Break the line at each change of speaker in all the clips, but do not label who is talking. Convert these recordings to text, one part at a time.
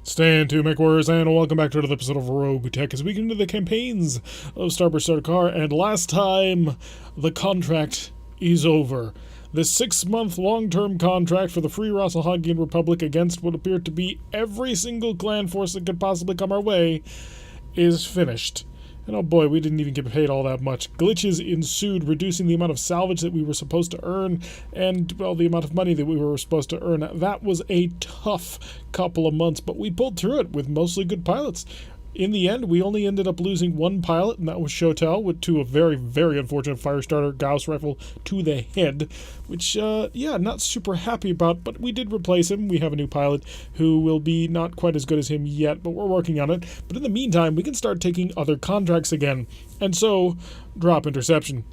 Stand to MechWarriors, and welcome back to another episode of RogueTech as we get into the campaigns of Starburst Sardaukar. And last time, the contract is over. This 6-month long-term contract for the Free Rassalhagian Republic against what appeared to be every single clan force that could possibly come our way is finished. And oh boy, we didn't even get paid all that much. Glitches ensued, reducing the amount of salvage that we were supposed to earn and, well, the amount of money that we were supposed to earn. That was a tough couple of months, but we pulled through it with mostly good pilots. In the end, we only ended up losing one pilot, and that was Shotel, to a very, very unfortunate Firestarter Gauss rifle to the head, which, yeah, not super happy about, but we did replace him. We have a new pilot who will be not quite as good as him yet, but we're working on it. But in the meantime, we can start taking other contracts again. And so, drop interception.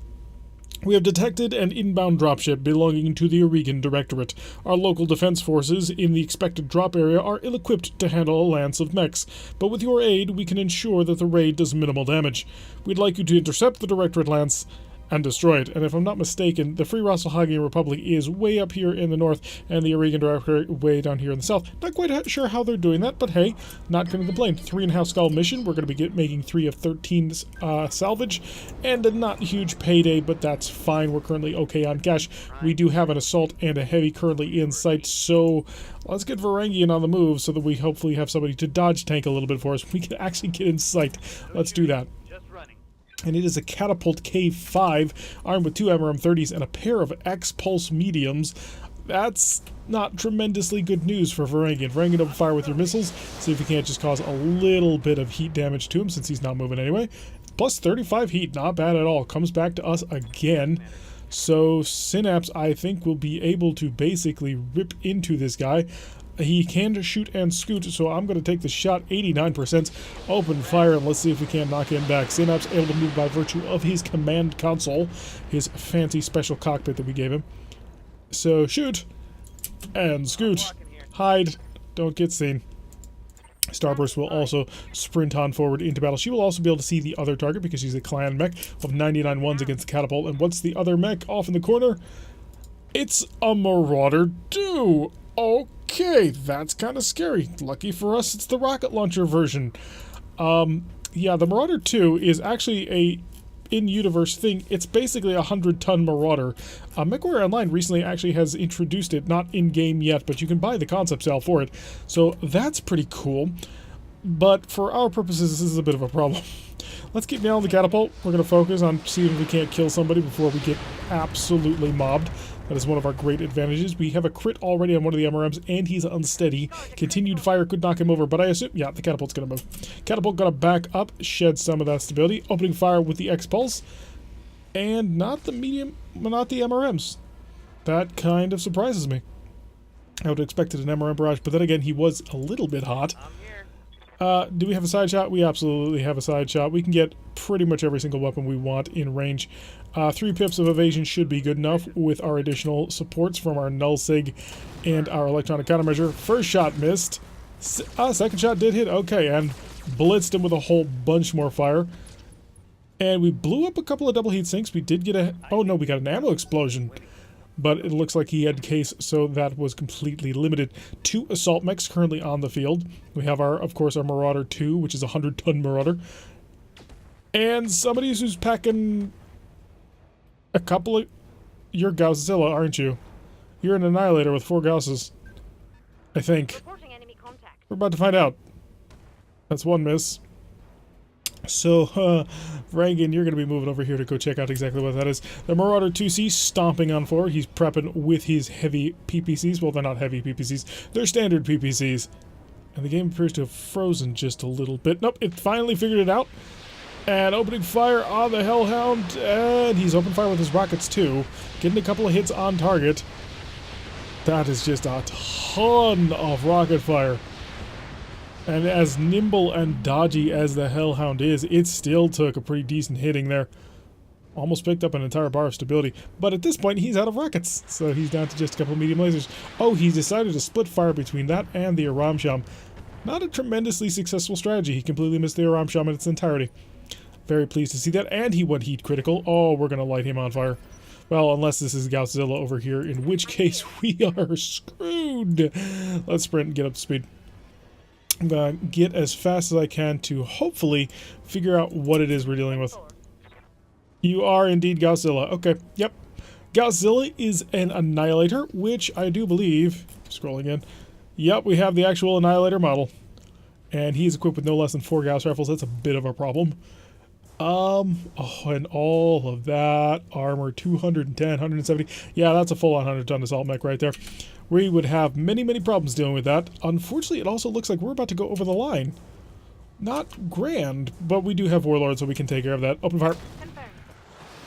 We have detected an inbound dropship belonging to the Oregon Directorate. Our local defense forces in the expected drop area are ill-equipped to handle a lance of mechs, but with your aid we can ensure that the raid does minimal damage. We'd like you to intercept the Directorate lance and destroy it. And if I'm not mistaken, the Free Rassalhagian Republic is way up here in the north, and the Oregon Directorate way down here in the south. Not quite sure how they're doing that, but hey, not going to complain. 3.5 skull mission. We're going to be making 3 of 13 salvage, and a not huge payday, but that's fine. We're currently okay on cash. We do have an assault and a heavy currently in sight, so let's get Varangian on the move so that we hopefully have somebody to dodge tank a little bit for us. We can actually get in sight. Let's do that. And it is a Catapult K5, armed with 2 MRM-30s and a pair of X-Pulse mediums. That's not tremendously good news for Varangian. Varangian, open fire with your missiles. See if you can't just cause a little bit of heat damage to him, since he's not moving anyway. Plus 35 heat, not bad at all. Comes back to us again. So Synapse, I think, will be able to basically rip into this guy. He can shoot and scoot, so I'm going to take the shot. 89%. Open fire, and let's see if we can knock him back. Synapse able to move by virtue of his command console, his fancy special cockpit that we gave him. So shoot and scoot. Hide. Don't get seen. Starburst will also sprint on forward into battle. She will also be able to see the other target because she's a clan mech of 99 ones against the catapult. And what's the other mech off in the corner? It's a Marauder 2. Okay, that's kind of scary. Lucky for us, it's the rocket launcher version. Yeah, the Marauder 2 is actually a in-universe thing. It's basically a 100-ton Marauder. MechWarriors Online recently actually has introduced it, not in-game yet, but you can buy the concept cell for it. So that's pretty cool. But for our purposes, this is a bit of a problem. Let's keep nailing the catapult. We're going to focus on seeing if we can't kill somebody before we get absolutely mobbed. That is one of our great advantages. We have a crit already on one of the MRMs, and he's unsteady. Continued fire could knock him over, but I assume, yeah, the catapult's going to move. Catapult going to back up, shed some of that stability. Opening fire with the X-Pulse. And not the medium, not the MRMs. That kind of surprises me. I would have expected an MRM barrage, but then again, he was a little bit hot. Do we have a side shot? We absolutely have a side shot. We can get pretty much every single weapon we want in range. 3 pips of evasion should be good enough with our additional supports from our null sig and our electronic countermeasure. First shot missed. Second shot did hit. Okay, and blitzed him with a whole bunch more fire. And we blew up a couple of double heat sinks. We did get a... Oh no, we got an ammo explosion. But it looks like he had case, so that was completely limited. 2 assault mechs currently on the field. We have our, of course, our Marauder 2, which is a 100-ton Marauder. And somebody who's packing a couple of... You're Gausszilla, aren't you? You're an Annihilator with 4 Gausses. I think. We're about to find out. That's 1 miss. So, Varangian, you're going to be moving over here to go check out exactly what that is. The Marauder 2C stomping on forward. He's prepping with his heavy PPCs. Well, they're not heavy PPCs. They're standard PPCs. And the game appears to have frozen just a little bit. Nope, it finally figured it out. And opening fire on the Hellhound. And he's open fire with his rockets, too. Getting a couple of hits on target. That is just a ton of rocket fire. And as nimble and dodgy as the Hellhound is, it still took a pretty decent hitting there. Almost picked up an entire bar of stability. But at this point, he's out of rockets. So he's down to just a couple of medium lasers. Oh, he's decided to split fire between that and the Aramsham. Not a tremendously successful strategy. He completely missed the Aramsham in its entirety. Very pleased to see that. And he went heat critical. Oh, we're going to light him on fire. Well, unless this is Gausszilla over here, in which case we are screwed. Let's sprint and get up to speed. I'm going to get as fast as I can to hopefully figure out what it is we're dealing with. You are indeed Godzilla. Okay, yep. Godzilla is an Annihilator, which I do believe... Scrolling in. Yep, we have the actual Annihilator model. And he's equipped with no less than 4 Gauss rifles. That's a bit of a problem. Oh, and all of that armor, 210, 170. Yeah, that's a full-on 100-ton assault mech right there. We would have many, many problems dealing with that. Unfortunately, it also looks like we're about to go over the line. Not grand, but we do have Warlord, so we can take care of that. Open fire.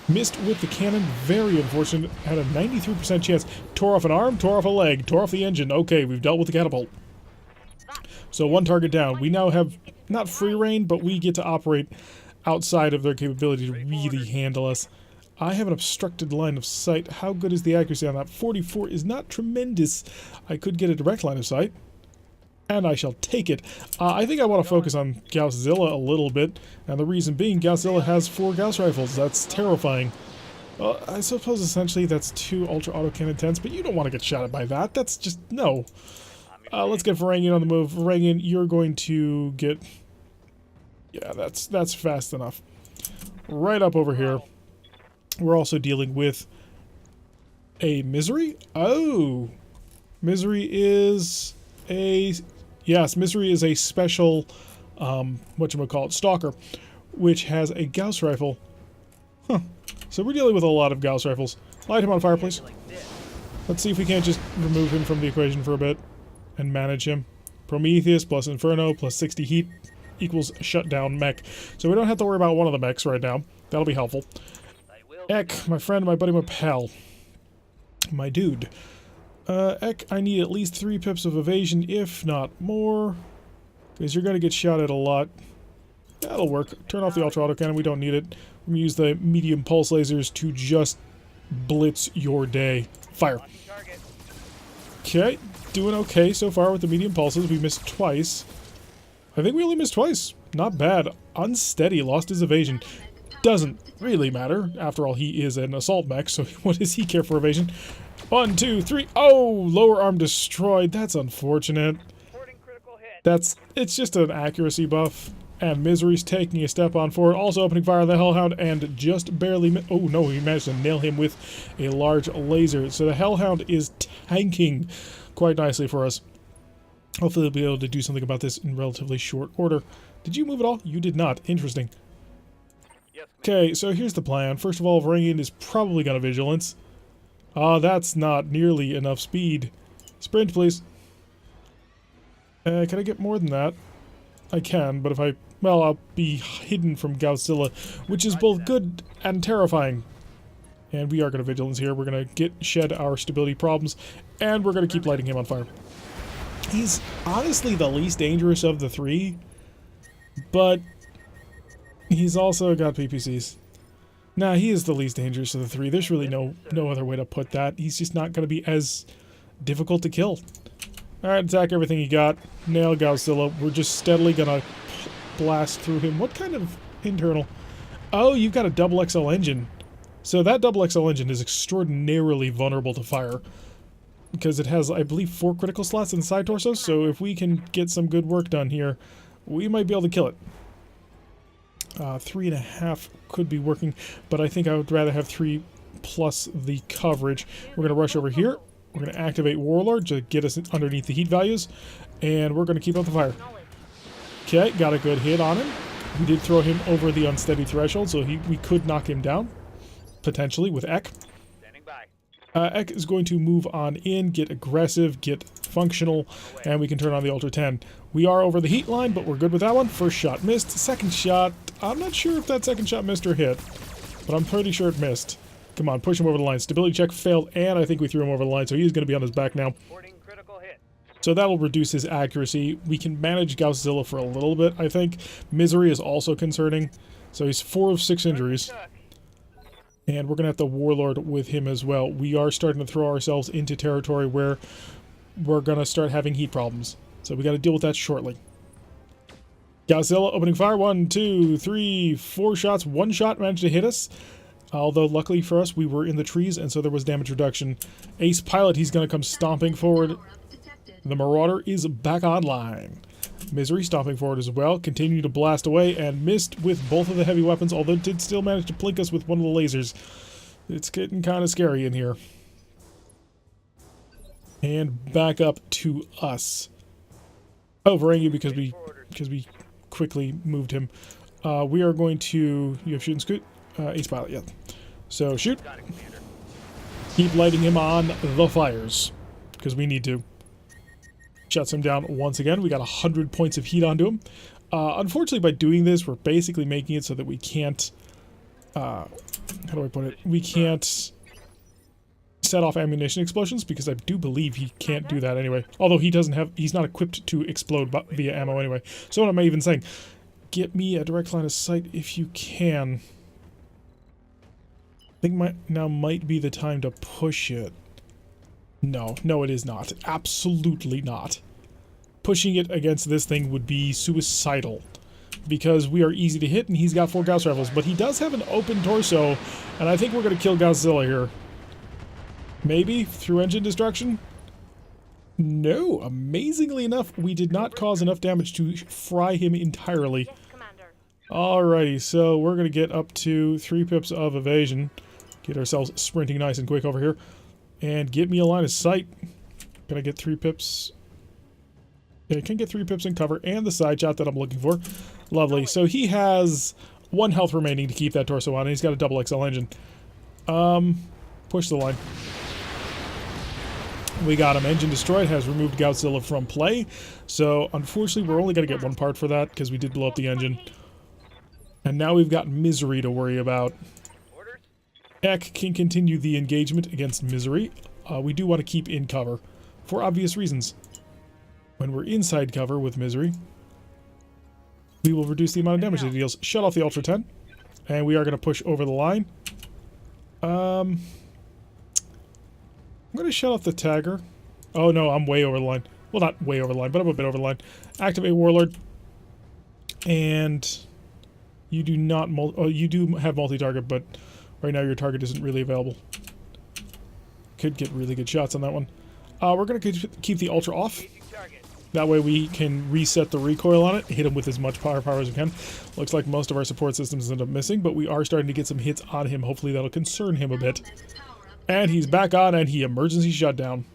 Missed with the cannon. Very unfortunate. Had a 93% chance. Tore off an arm, tore off a leg, tore off the engine. Okay, we've dealt with the catapult. So 1 target down. We now have, not free reign, but we get to operate outside of their capability to really handle us. I have an obstructed line of sight. How good is the accuracy on that? 44 is not tremendous. I could get a direct line of sight, and I shall take it. I think I want to focus on Gausszilla a little bit, and the reason being Gausszilla has 4 Gauss rifles. That's terrifying. I suppose essentially that's 2 ultra autocannon 10s, but you don't want to get shot at by that. That's just, no. Let's get Varangian on the move. Varangian, you're going to get... Yeah, that's fast enough. Right up over here. We're also dealing with a Misery? Oh! Misery is a... Yes, Misery is a special, whatchamacallit, Stalker, which has a Gauss rifle. Huh. So we're dealing with a lot of Gauss rifles. Light him on fire, please. Let's see if we can't just remove him from the equation for a bit and manage him. Prometheus plus Inferno plus 60 heat equals shutdown mech. So we don't have to worry about one of the mechs right now. That'll be helpful. Ek, my friend, my buddy, my pal. My dude. Ek, I need at least 3 pips of evasion, if not more. Because you're going to get shot at a lot. That'll work. Turn off the ultra autocannon, we don't need it. I'm going to use the medium pulse lasers to just blitz your day. Fire. Okay, doing okay so far with the medium pulses. We missed twice. I think we only missed twice. Not bad. Unsteady, lost his evasion. Doesn't really matter. After all, he is an assault mech, so what does he care for evasion? 1, 2, 3. Oh, lower arm destroyed. That's unfortunate. It's just an accuracy buff. And Misery's taking a step on forward. Also opening fire on the Hellhound and just barely... Oh no, he managed to nail him with a large laser. So the Hellhound is tanking quite nicely for us. Hopefully they'll be able to do something about this in relatively short order. Did you move at all? You did not. Interesting. Okay, so here's the plan. First of all, Varangian is probably going to Vigilance. That's not nearly enough speed. Sprint, please. Can I get more than that? I can, but if I... Well, I'll be hidden from Godzilla, which is both good and terrifying. And we are going to Vigilance here. We're going to shed our stability problems, and we're going to keep lighting him on fire. He's honestly the least dangerous of the 3, but he's also got PPCs. Nah, he is the least dangerous of the 3. There's really no other way to put that. He's just not going to be as difficult to kill. Alright, attack everything you got. Nail Godzilla. We're just steadily going to blast through him. What kind of internal? Oh, you've got a double XL engine. So that double XL engine is extraordinarily vulnerable to fire. Because it has, I believe, 4 critical slots in the side torso, so if we can get some good work done here, we might be able to kill it. 3.5 could be working, but I think I would rather have 3 plus the coverage. We're going to rush over here. We're going to activate Warlord to get us underneath the heat values, and we're going to keep up the fire. Okay, got a good hit on him. We did throw him over the unsteady threshold, so we could knock him down, potentially, with Ek. Ek is going to move on in, get aggressive, get functional, and we can turn on the Ultra 10. We are over the heat line, but we're good with that one. First shot missed. Second shot, I'm not sure if that second shot missed or hit, but I'm pretty sure it missed. Come on, push him over the line. Stability check failed, and I think we threw him over the line, so he's going to be on his back now. So that will reduce his accuracy. We can manage Godzilla for a little bit, I think. Misery is also concerning. So he's 4 of 6 injuries. And we're going to have the Warlord with him as well. We are starting to throw ourselves into territory where we're going to start having heat problems. So we got to deal with that shortly. Godzilla opening fire. 1, 2, 3, 4 shots. 1 shot managed to hit us. Although, luckily for us, we were in the trees, and so there was damage reduction. Ace Pilot, he's going to come stomping forward. The Marauder is back online. Misery stomping forward as well, continuing to blast away, and missed with both of the heavy weapons, although did still manage to plink us with one of the lasers. It's getting kind of scary in here. And back up to us. Oh, Varangi, because we quickly moved him. We are going to... You have shoot and scoot? Ace pilot, yeah. So, shoot. Keep lighting him on the fires, because we need to. Shuts him down once again. We got 100 points of heat onto him. Unfortunately, by doing this, we're basically making it so that we can't... how do I put it? We can't set off ammunition explosions, because I do believe he can't do that anyway. Although he doesn't have... He's not equipped to explode via ammo anyway. So what am I even saying? Get me a direct line of sight if you can. I think now might be the time to push it. No, it is not. Absolutely not. Pushing it against this thing would be suicidal, because we are easy to hit and he's got 4 Gauss rifles, but he does have an open torso, and I think we're going to kill Godzilla here. Maybe through engine destruction? No, amazingly enough, we did not cause enough damage to fry him entirely. Alrighty, so we're going to get up to 3 pips of evasion. Get ourselves sprinting nice and quick over here. And get me a line of sight. Can I get 3 pips? Yeah, I can get 3 pips in cover and the side shot that I'm looking for. Lovely. So he has 1 health remaining to keep that torso on, and he's got a double XL engine. Push the line. We got him. Engine destroyed. Has removed Godzilla from play. So, unfortunately, we're only going to get 1 part for that, because we did blow up the engine. And now we've got Misery to worry about. Ek can continue the engagement against Misery. We do want to keep in cover, for obvious reasons. When we're inside cover with Misery, we will reduce the amount of damage it deals. Shut off the Ultra 10, and we are going to push over the line. I'm going to shut off the Tagger. Oh no, I'm way over the line. Well, not way over the line, but I'm a bit over the line. Activate Warlord. And you do not... you do have multi-target, but right now your target isn't really available. Could get really good shots on that one. We're going to keep the Ultra off. That way we can reset the recoil on it, hit him with as much power as we can. Looks like most of our support systems end up missing, but we are starting to get some hits on him. Hopefully that'll concern him a bit. And he's back on, and he emergency shut down.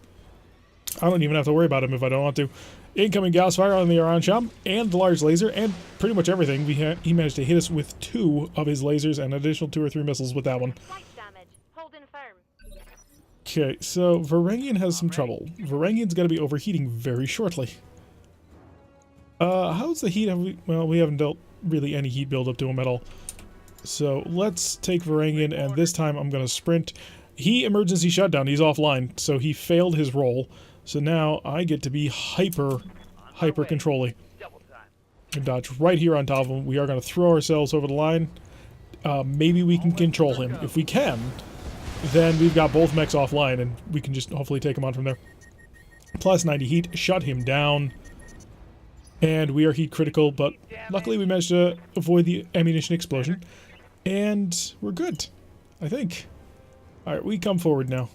I don't even have to worry about him if I don't want to. Incoming Gauss fire on the Iron Sham and the large laser, and pretty much everything. He managed to hit us with 2 of his lasers and an additional 2 or 3 missiles with that one. Okay, so Varangian has some trouble. Varangian's going to be overheating very shortly. How's the heat? Well, we haven't dealt really any heat buildup to him at all. So let's take Varangian, and this time I'm going to sprint. He emergency shutdown. He's offline, so he failed his role. So now I get to be hyper controlling. And dodge right here on top of him. We are going to throw ourselves over the line. Maybe we can control him. If we can, then we've got both mechs offline, and we can just hopefully take him on from there. Plus 90 heat, shut him down. And we are heat critical, but luckily we managed to avoid the ammunition explosion. And we're good, I think. Alright, we come forward now.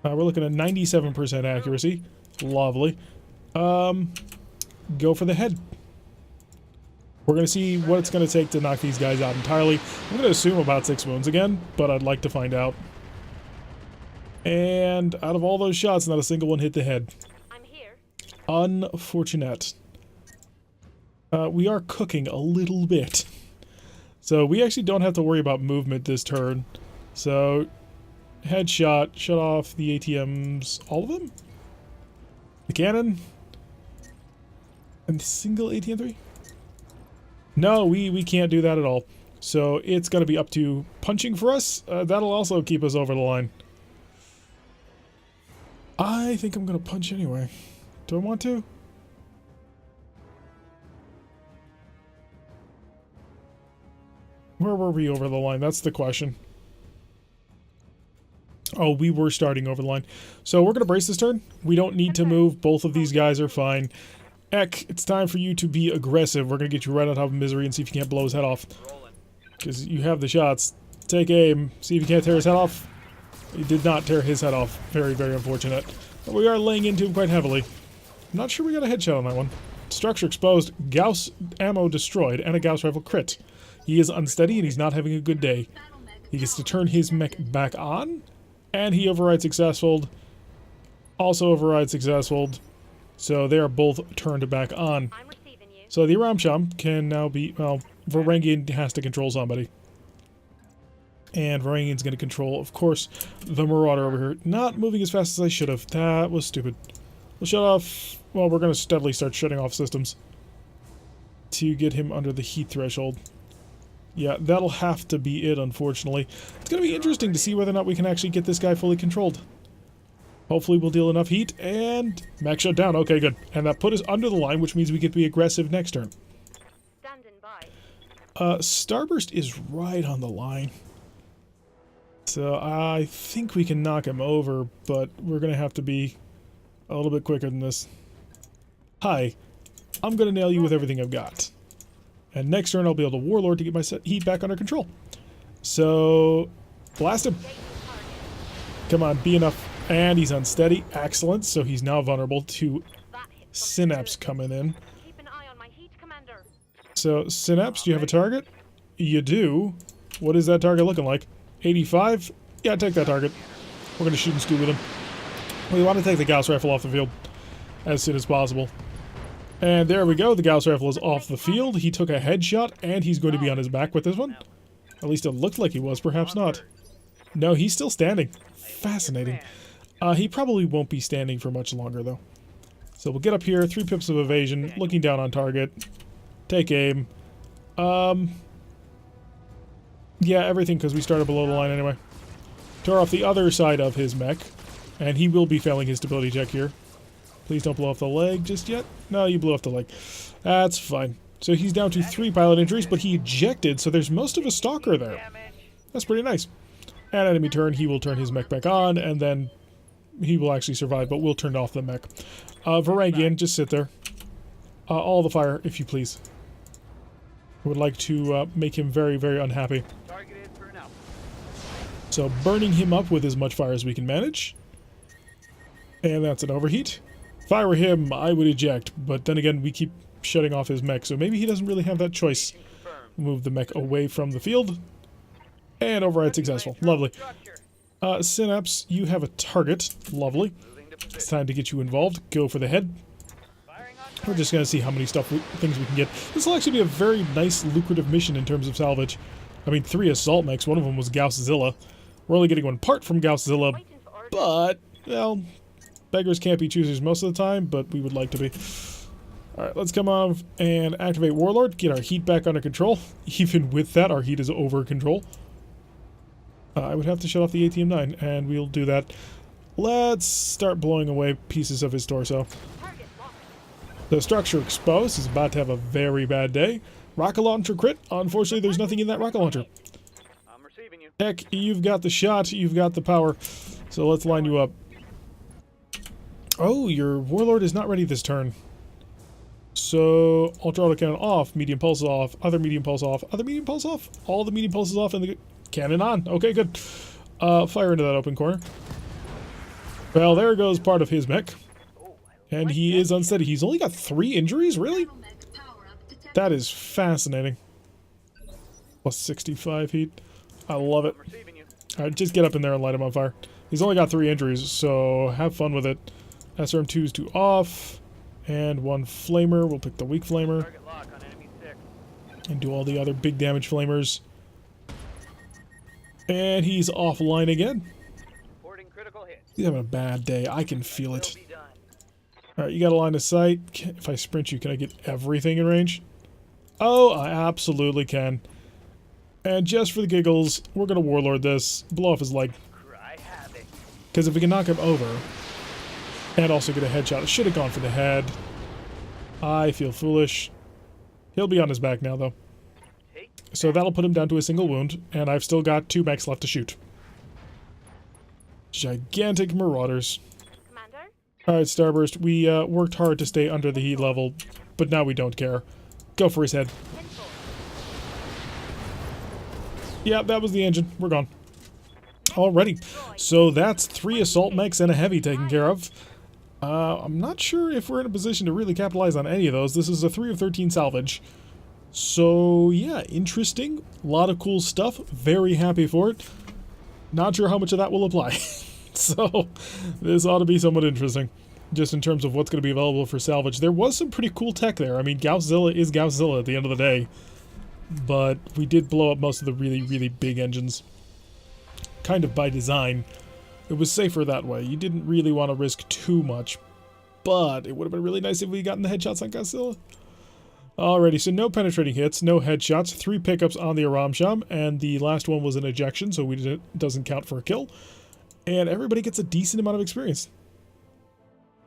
We're looking at 97% accuracy. Lovely. Go for the head. We're going to see what it's going to take to knock these guys out entirely. I'm going to assume about 6 wounds again, but I'd like to find out. And out of all those shots, not a single one hit the head. I'm here. Unfortunate. We are cooking a little bit. So we actually don't have to worry about movement this turn. So, headshot, shut off the ATMs, all of them? The cannon? And single ATM-3? No, we can't do that at all. So it's going to be up to punching for us. That'll also keep us over the line. I think I'm going to punch anyway. Do I want to? Where were we over the line? That's the question. Oh, we were starting over the line. So we're going to brace this turn. We don't need to move. Both of these guys are fine. Ek, it's time for you to be aggressive. We're going to get you right on top of Misery and see if you can't blow his head off. Because you have the shots. Take aim. See if you can't tear his head off. He did not tear his head off. Very, very unfortunate. But we are laying into him quite heavily. I'm not sure we got a headshot on that one. Structure exposed, Gauss ammo destroyed, and a Gauss rifle crit. He is unsteady and he's not having a good day. He gets to turn his mech back on, and he overrides successful. Also overrides successful. So they are both turned back on. So the Ramsham can now be, well, Varangian has to control somebody. And Varangian's going to control, of course, the Marauder over here. Not moving as fast as I should have. That was stupid. We'll shut off, well, we're going to steadily start shutting off systems to get him under the heat threshold. Yeah, that'll have to be it, unfortunately. It's going to be interesting to see whether or not we can actually get this guy fully controlled. Hopefully we'll deal enough heat, and mech shut down. Okay, good. And that put us under the line, which means we get to be aggressive next turn. Starburst is right on the line. So I think we can knock him over, but we're going to have to be a little bit quicker than this. Hi, I'm going to nail you with everything I've got. And next turn I'll be able to Warlord to get my heat back under control. So, blast him. Come on, be enough. And he's unsteady. Excellent. So he's now vulnerable to Synapse coming in. So, Synapse, do you have a target? You do. What is that target looking like? 85? Yeah, take that target. We're going to shoot and scoot with him. We want to take the Gauss rifle off the field as soon as possible. And there we go. The Gauss rifle is off the field. He took a headshot, and he's going to be on his back with this one. At least it looked like he was. Perhaps not. No, he's still standing. Fascinating. He probably won't be standing for much longer, though. So we'll get up here. 3 pips of evasion. Looking down on target. Take aim. Yeah, everything, because we started below the line anyway. Tore off the other side of his mech. And he will be failing his stability check here. Please don't blow off the leg just yet. No, you blew off the leg. That's fine. So he's down to 3 pilot injuries, but he ejected, so there's most of a stalker there. That's pretty nice. And enemy turn, he will turn his mech back on, and then he will actually survive, but we'll turn off the mech. Varangian, just sit there. All the fire, if you please. I would like to make him very, very unhappy. So burning him up with as much fire as we can manage. And that's an overheat. If I were him, I would eject, but then again, we keep shutting off his mech, so maybe he doesn't really have that choice. Move the mech away from the field. And override successful. Lovely. Synapse, you have a target. Lovely. It's time to get you involved. Go for the head. We're just going to see how many things we can get. This will actually be a very nice, lucrative mission in terms of salvage. I mean, 3 assault mechs. One of them was Gausszilla. We're only getting 1 part from Gausszilla, but, well, beggars can't be choosers most of the time, but we would like to be. Alright, let's come on and activate Warlord, get our heat back under control. Even with that, our heat is over control. I would have to shut off the ATM-9, and we'll do that. Let's start blowing away pieces of his torso. The structure exposed is about to have a very bad day. Rocket launcher crit. Unfortunately, there's nothing in that rocket launcher.
I'm receiving you.
Heck, you've got the shot, you've got the power. So let's line you up. Oh, your Warlord is not ready this turn. So, ultra auto cannon off, medium pulse off, other medium pulse off, other medium pulse off, all the medium pulses off, and the cannon on. Okay, good. Fire into that open corner. Well, there goes part of his mech. And he is unsteady. He's only got 3 injuries? Really? That is fascinating. Plus 65 heat. I love it. Alright, just get up in there and light him on fire. He's only got 3 injuries, so have fun with it. SRM2's 2 off. And 1 flamer. We'll pick the weak flamer. And do all the other big damage flamers. And he's offline again. He's having a bad day. I can feel it. Alright, you got a line of sight. If I sprint you, can I get everything in range? Oh, I absolutely can. And just for the giggles, we're going to Warlord this. Blow off his leg. Because if we can knock him over, and also get a headshot, I should have gone for the head. I feel foolish. He'll be on his back now, though. So that'll put him down to a single wound, and I've still got 2 mechs left to shoot. Gigantic Marauders. Alright, Starburst, we worked hard to stay under the heat level, but now we don't care. Go for his head. Yeah, that was the engine. We're gone. Alrighty. So that's 3 assault mechs and a heavy taken care of. I'm not sure if we're in a position to really capitalize on any of those. This is a 3 of 13 salvage. So, yeah, interesting. A lot of cool stuff. Very happy for it. Not sure how much of that will apply. So, this ought to be somewhat interesting. Just in terms of what's going to be available for salvage. There was some pretty cool tech there. I mean, Gausszilla is Gausszilla at the end of the day. But we did blow up most of the really, really big engines. Kind of by design. It was safer that way. You didn't really want to risk too much. But it would have been really nice if we gotten the headshots on Gausszilla. Alrighty, so no penetrating hits, no headshots, 3 pickups on the Aramsham, and the last one was an ejection, so it doesn't count for a kill. And everybody gets a decent amount of experience.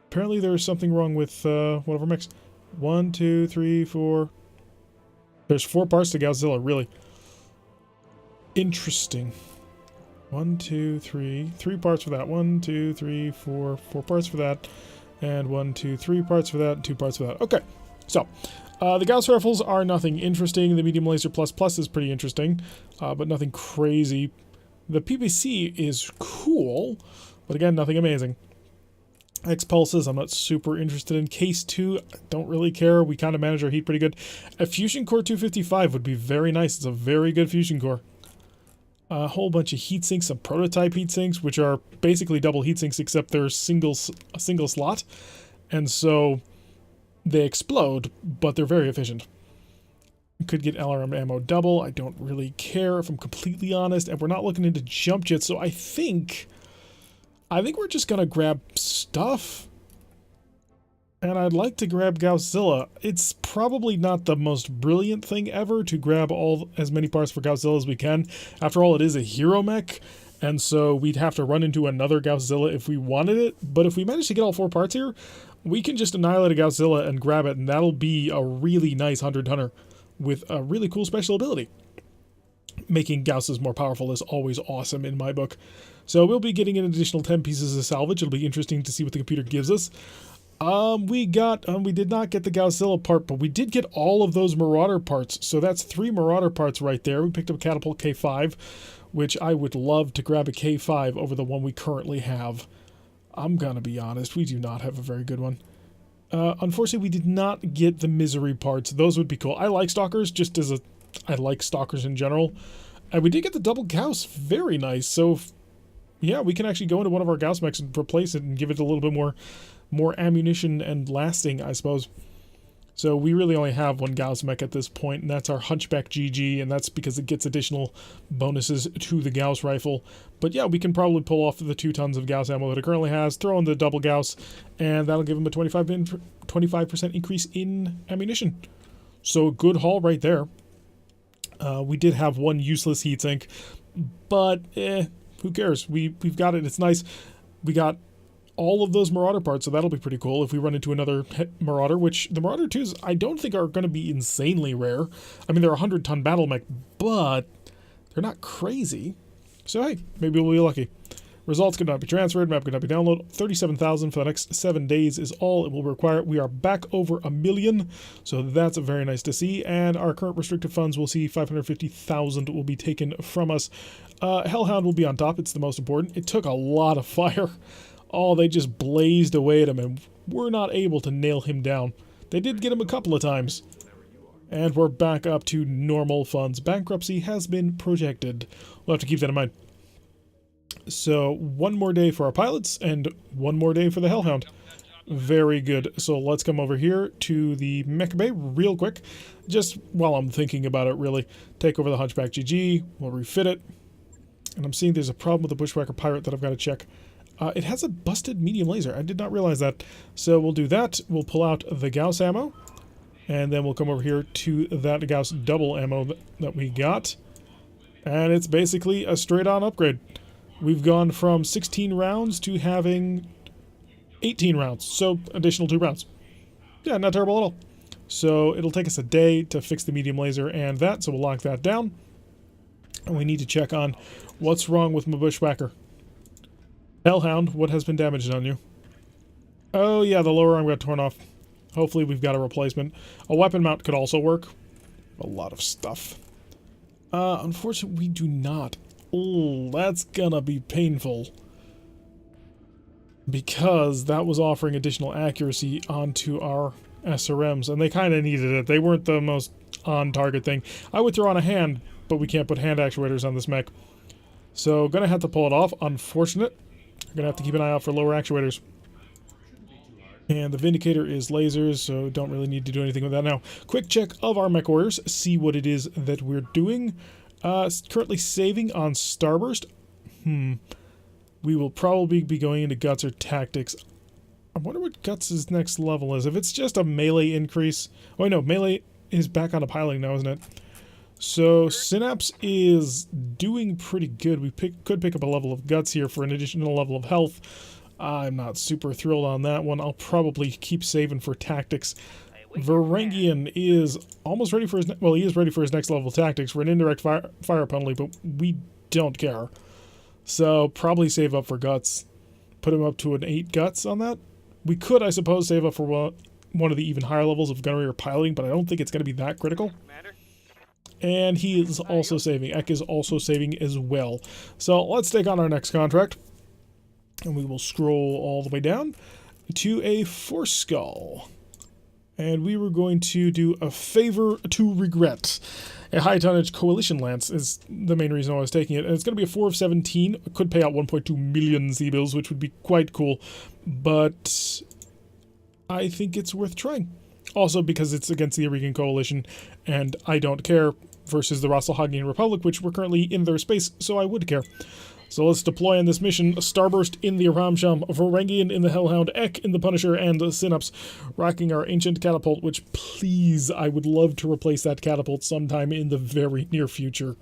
Apparently there's something wrong with one of our mechs. 1, 2, 3, 4. There's 4 parts to Gausszilla, really. Interesting. 1, 2, 3. 3 parts for that. 1, 2, 3, 4. 4 parts for that. And 1, 2, 3 parts for that, and 2 parts for that. Okay, so the Gauss rifles are nothing interesting. The medium laser plus plus is pretty interesting, but nothing crazy. The PPC is cool, but again, nothing amazing. X-Pulses, I'm not super interested in. Case 2, don't really care. We kind of manage our heat pretty good. A Fusion Core 255 would be very nice. It's a very good Fusion Core. A whole bunch of heat sinks, some prototype heat sinks, which are basically double heat sinks, except they're a single slot. And so they explode, but they're very efficient. Could get LRM ammo double. I don't really care, if I'm completely honest. And we're not looking into jump jets, so I think we're just gonna grab stuff. And I'd like to grab Gausszilla. It's probably not the most brilliant thing ever to grab as many parts for Gausszilla as we can. After all, it is a hero mech, and so we'd have to run into another Gausszilla if we wanted it. But if we manage to get all 4 parts here, we can just annihilate a Gausszilla and grab it, and that'll be a really nice 100-hunter with a really cool special ability. Making Gausses more powerful is always awesome in my book. So we'll be getting an additional 10 pieces of salvage. It'll be interesting to see what the computer gives us. We did not get the Gausszilla part, but we did get all of those Marauder parts. So that's 3 Marauder parts right there. We picked up a Catapult K5, which I would love to grab a K5 over the one we currently have. I'm gonna be honest, we do not have a very good one. Unfortunately, we did not get the Misery parts. Those would be cool. I like Stalkers, I like Stalkers in general. And we did get the double Gauss. Very nice. So, yeah, we can actually go into one of our Gauss mechs and replace it and give it a little bit more ammunition and lasting, I suppose. So we really only have one Gauss mech at this point, and that's our Hunchback GG, and that's because it gets additional bonuses to the Gauss rifle. But yeah, we can probably pull off the 2 tons of Gauss ammo that it currently has, throw in the double Gauss, and that'll give him a 25% increase in ammunition. So a good haul right there. We did have one useless heatsink, but who cares? We've got it. It's nice. We got all of those Marauder parts, so that'll be pretty cool if we run into another Marauder, which the Marauder 2s I don't think are going to be insanely rare. I mean, they're a 100-ton battle mech, but they're not crazy. So hey, maybe we'll be lucky. Results could not be transferred, map could not be downloaded. 37,000 for the next 7 days is all it will require. We are back over 1 million, so that's very nice to see. And our current restricted funds will see 550,000 will be taken from us. Hellhound will be on top. It's the most important. It took a lot of fire. Oh, they just blazed away at him, and we're not able to nail him down. They did get him a couple of times. And we're back up to normal funds. Bankruptcy has been projected. We'll have to keep that in mind. So, 1 more day for our pilots, and 1 more day for the Hellhound. Very good. So let's come over here to the mech bay real quick. Just while I'm thinking about it, really. Take over the Hunchback GG. We'll refit it. And I'm seeing there's a problem with the Bushwhacker Pirate that I've got to check. It has a busted medium laser. I did not realize that. So we'll do that. We'll pull out the Gauss ammo. And then we'll come over here to that Gauss double ammo that we got. And it's basically a straight-on upgrade. We've gone from 16 rounds to having 18 rounds. So additional 2 rounds. Yeah, not terrible at all. So it'll take us a day to fix the medium laser and that. So we'll lock that down. And we need to check on what's wrong with my Bushwhacker. Hellhound, what has been damaged on you? Oh yeah, the lower arm got torn off. Hopefully we've got a replacement. A weapon mount could also work. A lot of stuff. Unfortunately, we do not. Oh, that's gonna be painful. because that was offering additional accuracy onto our SRMs, and they kind of needed it. They weren't the most on-target thing. I would throw on a hand, but we can't put hand actuators on this mech. So, gonna have to pull it off. Unfortunate. Gonna have to keep an eye out for lower actuators. And the Vindicator is lasers, so don't really need to do anything with that now. Quick check of our MechWarriors, see what it is that we're doing. Currently saving on Starburst. We will probably be going into Guts or Tactics. I wonder what Guts' next level is. If it's just a melee increase... Oh, no, melee is back on a piloting now, isn't it? So, Synapse is doing pretty good. We could pick up a level of Guts here for an additional level of health. I'm not super thrilled on that one. I'll probably keep saving for Tactics. Varangian is almost ready for his... Well, he is ready for his next level of Tactics for an indirect fire penalty, but we don't care. So, probably save up for Guts. Put him up to an 8 Guts on that. We could, I suppose, save up for one of the even higher levels of gunnery or piloting, but I don't think it's going to be that critical. And he is also saving. Ek is also saving as well. So, let's take on our next contract. And we will scroll all the way down to a Force Skull. And we were going to do a favor to regret. A high tonnage coalition lance is the main reason I was taking it. And it's going to be a 4 of 17. It could pay out 1.2 million C-bills, which would be quite cool. But I think it's worth trying. Also because it's against the Arigan coalition, and I don't care, versus the Rosselhagian Republic, which we're currently in their space, so I would care. So let's deploy on this mission. Starburst in the Aramsham, Varangian in the Hellhound, Ek in the Punisher, and Synapse rocking our ancient catapult, which, please, I would love to replace that catapult sometime in the very near future.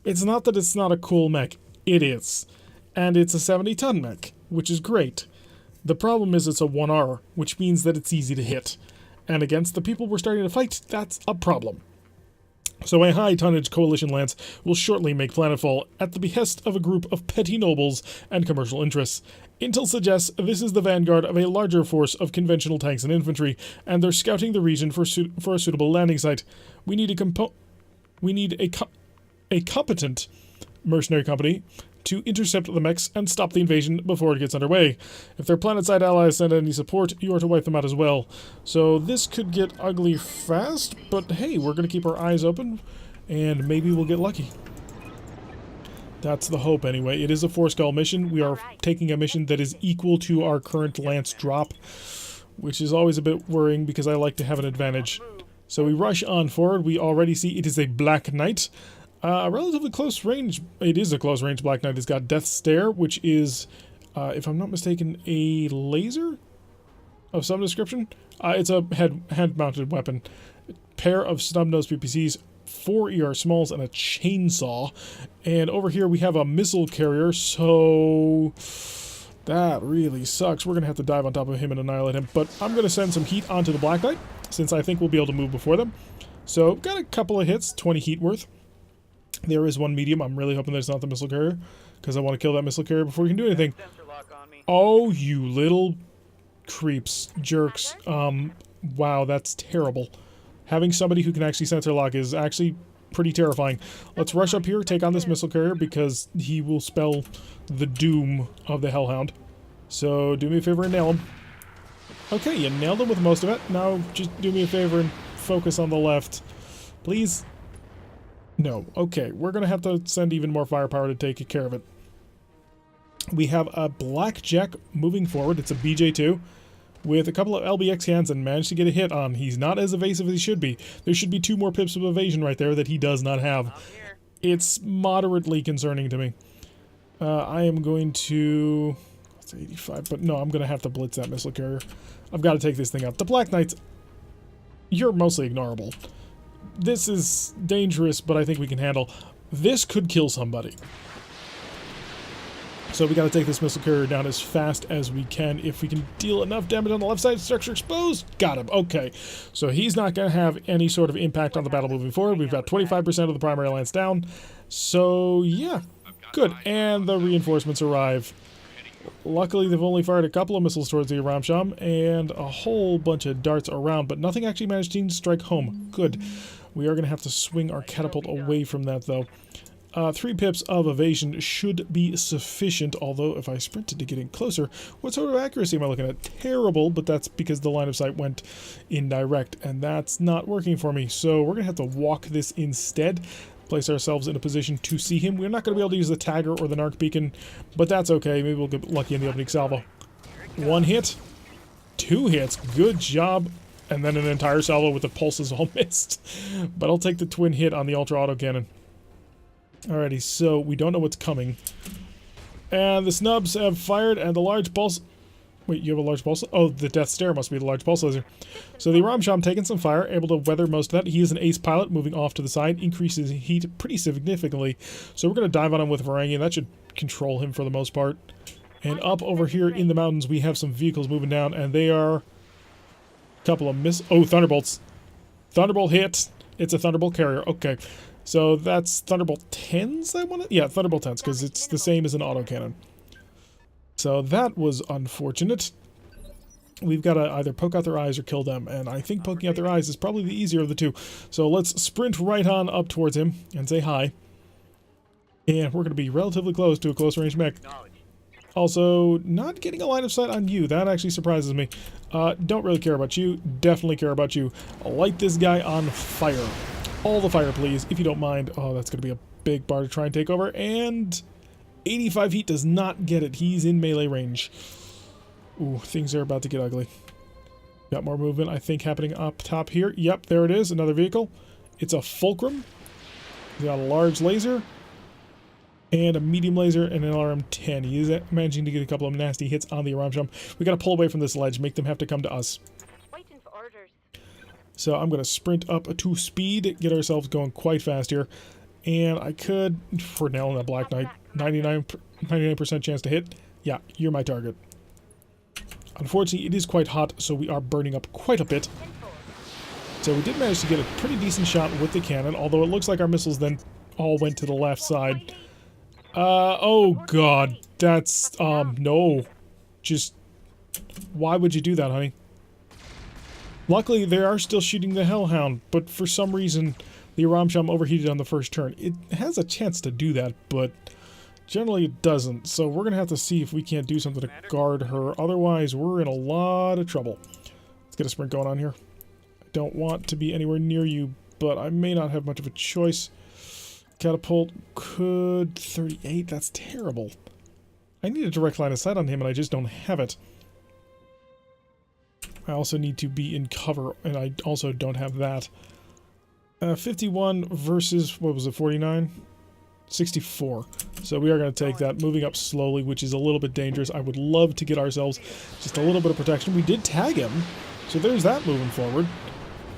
It's not that it's not a cool mech. It is. And it's a 70-ton mech, which is great. The problem is it's a 1R, which means that it's easy to hit. And against the people we're starting to fight, that's a problem. So a high-tonnage coalition lance will shortly make planetfall at the behest of a group of petty nobles and commercial interests. Intel suggests this is the vanguard of a larger force of conventional tanks and infantry, and they're scouting the region for a suitable landing site. We need a competent mercenary company to intercept the mechs and stop the invasion before it gets underway. If their planet-side allies send any support, you are to wipe them out as well. So this could get ugly fast, but hey, we're going to keep our eyes open, and maybe we'll get lucky. That's the hope anyway. It is a Force Skull mission. We are taking a mission that is equal to our current lance drop, which is always a bit worrying because I like to have an advantage. So we rush on forward. We already see it is a Black Knight. A relatively close range. It is a close range Black Knight. It's got Death Stare, which is, if I'm not mistaken, a laser of some description. It's a head-mounted weapon. Pair of snub-nosed PPCs, 4 ER smalls, and a chainsaw. And over here we have a missile carrier, so that really sucks. We're going to have to dive on top of him and annihilate him. But I'm going to send some heat onto the Black Knight, since I think we'll be able to move before them. So, got a couple of hits, 20 heat worth. There is one medium. I'm really hoping that it's not the missile carrier, because I want to kill that missile carrier before we can do anything. Oh, you little creeps, jerks. Wow, that's terrible. Having somebody who can actually sensor lock is actually pretty terrifying. Let's rush up here, take on this missile carrier, because he will spell the doom of the Hellhound. So, do me a favor and nail him. Okay, you nailed him with most of it. Now, just do me a favor and focus on the left. Please? No. Okay, we're going to have to send even more firepower to take care of it. We have a Blackjack moving forward. It's a BJ2 with a couple of LBX hands and managed to get a hit on. He's not as evasive as he should be. There should be 2 more pips of evasion right there that he does not have. It's moderately concerning to me. I am going to... That's 85, but no, I'm going to have to blitz that missile carrier. I've got to take this thing out. The Black Knights, you're mostly ignorable. This is dangerous, but I think we can handle. This could kill somebody. So we got to take this missile carrier down as fast as we can. If we can deal enough damage on the left side, structure exposed. Got him. Okay. So he's not going to have any sort of impact on the battle moving forward. We've got 25% of the primary lance down. So yeah, good. And the reinforcements arrive. Luckily, they've only fired a couple of missiles towards the Aramsham and a whole bunch of darts around, but nothing actually managed to strike home. Good. We are going to have to swing our catapult away from that, though. 3 pips of evasion should be sufficient, although if I sprinted to get in closer, what sort of accuracy am I looking at? Terrible, but that's because the line of sight went indirect, and that's not working for me. So we're going to have to walk this instead, place ourselves in a position to see him. We're not going to be able to use the Tagger or the Narc Beacon, but that's okay. Maybe we'll get lucky in the opening salvo. 1 hit, 2 hits, good job, and then an entire salvo with the pulses all missed. But I'll take the twin hit on the Ultra Autocannon. Alrighty, so we don't know what's coming. And the snubs have fired, and the large pulse... Wait, you have a large pulse... Oh, the Death Stare must be the large pulse laser. So the Ramsham taking some fire, able to weather most of that. He is an ace pilot, moving off to the side, increases heat pretty significantly. So we're going to dive on him with Varangian. That should control him for the most part. And up over here in the mountains, we have some vehicles moving down, and they are... A couple of Oh, Thunderbolts. Thunderbolt hit. It's a Thunderbolt carrier. Okay. So that's Thunderbolt 10s, I want to... Yeah, Thunderbolt 10s, because it's the same as an autocannon. So that was unfortunate. We've got to either poke out their eyes or kill them, and I think poking out their eyes is probably the easier of the two. So let's sprint right on up towards him and say hi. And we're going to be relatively close to a close-range mech. Also, not getting a line of sight on you. That actually surprises me. Don't really care about you. Definitely care about you. Light this guy on fire. All the fire, please, if you don't mind. Oh, that's going to be a big bar to try and take over. And 85 heat does not get it. He's in melee range. Ooh, things are about to get ugly. Got more movement, I think, happening up top here. Yep, there it is. Another vehicle. It's a Fulcrum. He's got a large laser. And a medium laser and an LRM-10. He is managing to get a couple of nasty hits on the Ramsham. We got to pull away from this ledge, make them have to come to us.
Waiting for orders.
So I'm going to sprint up to speed, get ourselves going quite fast here. And I could, for nailing that Black Knight, 99% chance to hit. Yeah, you're my target. Unfortunately, it is quite hot, so we are burning up quite a bit. So we did manage to get a pretty decent shot with the cannon, although it looks like our missiles then all went to the left side. Oh god, that's, no. Just, why would you do that, honey? Luckily, they are still shooting the Hellhound, but for some reason, the Ramsham overheated on the first turn. It has a chance to do that, but generally it doesn't. So we're gonna have to see if we can't do something to guard her. Otherwise, we're in a lot of trouble. Let's get a sprint going on here. I don't want to be anywhere near you, but I may not have much of a choice. Catapult could... 38, that's terrible. I need a direct line of sight on him, and I just don't have it. I also need to be in cover, and I also don't have that. 51 versus, what was it, 49? 64. So we are going to take that, moving up slowly, which is a little bit dangerous. I would love to get ourselves just a little bit of protection. We did tag him, so there's that moving forward.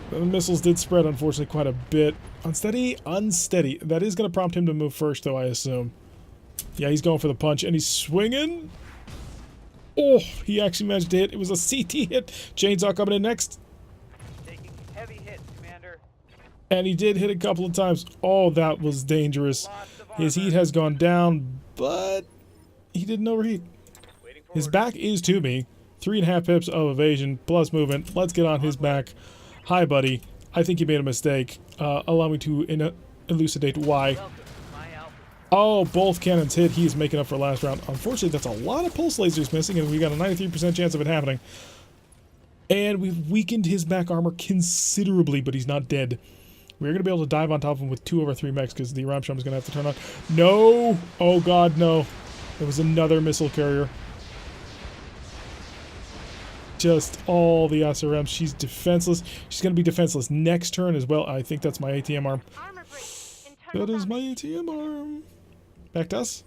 The missiles did spread, unfortunately, quite a bit. Unsteady, unsteady. That is going to prompt him to move first, though, I assume. Yeah, he's going for the punch, and he's swinging. Oh, he actually managed to hit. It was a CT hit. Chainsaw coming in next.
Taking heavy hits, Commander.
And he did hit a couple of times. Oh, that was dangerous. His heat has gone down, but he didn't overheat. His back is to me. 3.5 pips of evasion plus movement. Let's get on his back. Hi, buddy. I think you made a mistake. Allow me to elucidate why. Oh, both cannons hit. He is making up for last round. Unfortunately, that's a lot of pulse lasers missing, and we got a 93% chance of it happening. And we've weakened his back armor considerably, but he's not dead. We're going to be able to dive on top of him with 2 over 3 mechs, because the Ramsham is going to have to turn on. No! Oh, God, no. There was another missile carrier. Just all the SRMs. She's defenseless. She's going to be defenseless next turn as well. I think that's my ATM arm. That is my ATM arm. Back to us.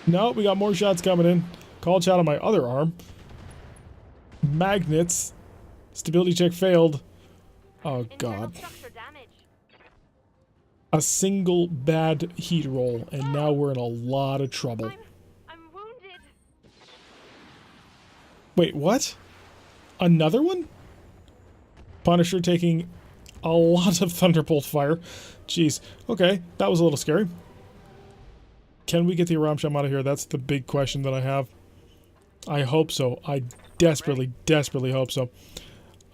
No, we got more shots coming in. Called shot on my other arm. Magnets. Stability check failed. Oh, God. A single bad heat roll, and now we're in a lot of trouble.
I'm wounded.
Wait, what? Another one? Punisher taking a lot of Thunderbolt fire. Jeez. Okay, that was a little scary. Can we get the Ramsham out of here? That's the big question that I have. I hope so. I desperately, desperately hope so.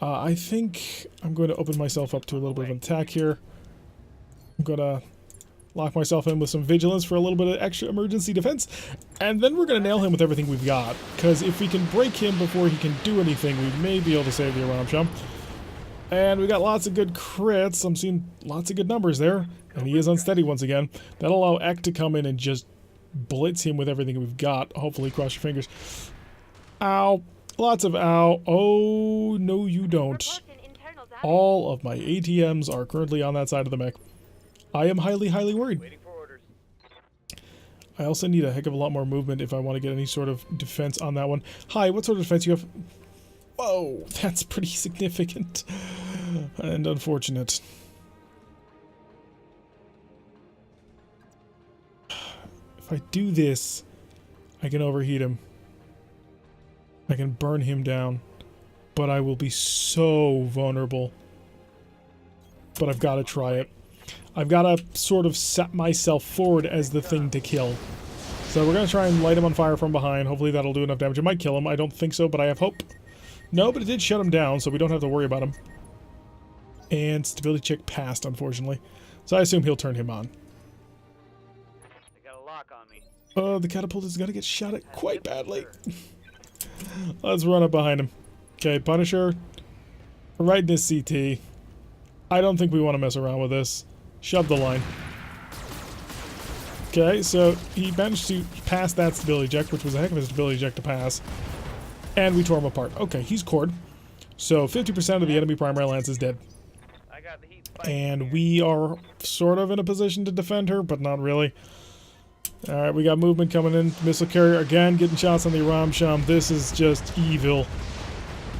I think I'm going to open myself up to a little bit of an attack here. I'm going to Lock myself in with some vigilance for a little bit of extra emergency defense. And then we're going to nail him with everything we've got. Because if we can break him before he can do anything, we may be able to save the Aramsham. And we got lots of good crits. I'm seeing lots of good numbers there. And he is unsteady once again. That'll allow Ek to come in and just blitz him with everything we've got. Hopefully, cross your fingers. Ow. Lots of ow. Oh, no you don't. All of my ATMs are currently on that side of the mech. I am highly, highly worried.
Waiting for orders.
I also need a heck of a lot more movement if I want to get any sort of defense on that one. Hi, what sort of defense you have? Whoa, that's pretty significant and unfortunate. If I do this, I can overheat him. I can burn him down. But I will be so vulnerable. But I've got to try it. I've got to sort of set myself forward as the thing to kill. So we're going to try and light him on fire from behind. Hopefully that'll do enough damage. It might kill him. I don't think so, but I have hope. No, but it did shut him down, so we don't have to worry about him. And stability check passed, unfortunately. So I assume he'll turn him on.
They got a lock on me.
The catapult is going to get shot at quite badly. Let's run up behind him. Okay, Punisher. Right in his CT. I don't think we want to mess around with this. Shove the line. Okay, so he managed to pass that stability check, which was a heck of a stability check to pass. And we tore him apart. Okay, he's cored. So 50% of the enemy primary lance is dead.
I got the heat.
And we are sort of in a position to defend her, but not really. Alright, we got movement coming in. Missile carrier again, getting shots on the Aramsham. This is just evil.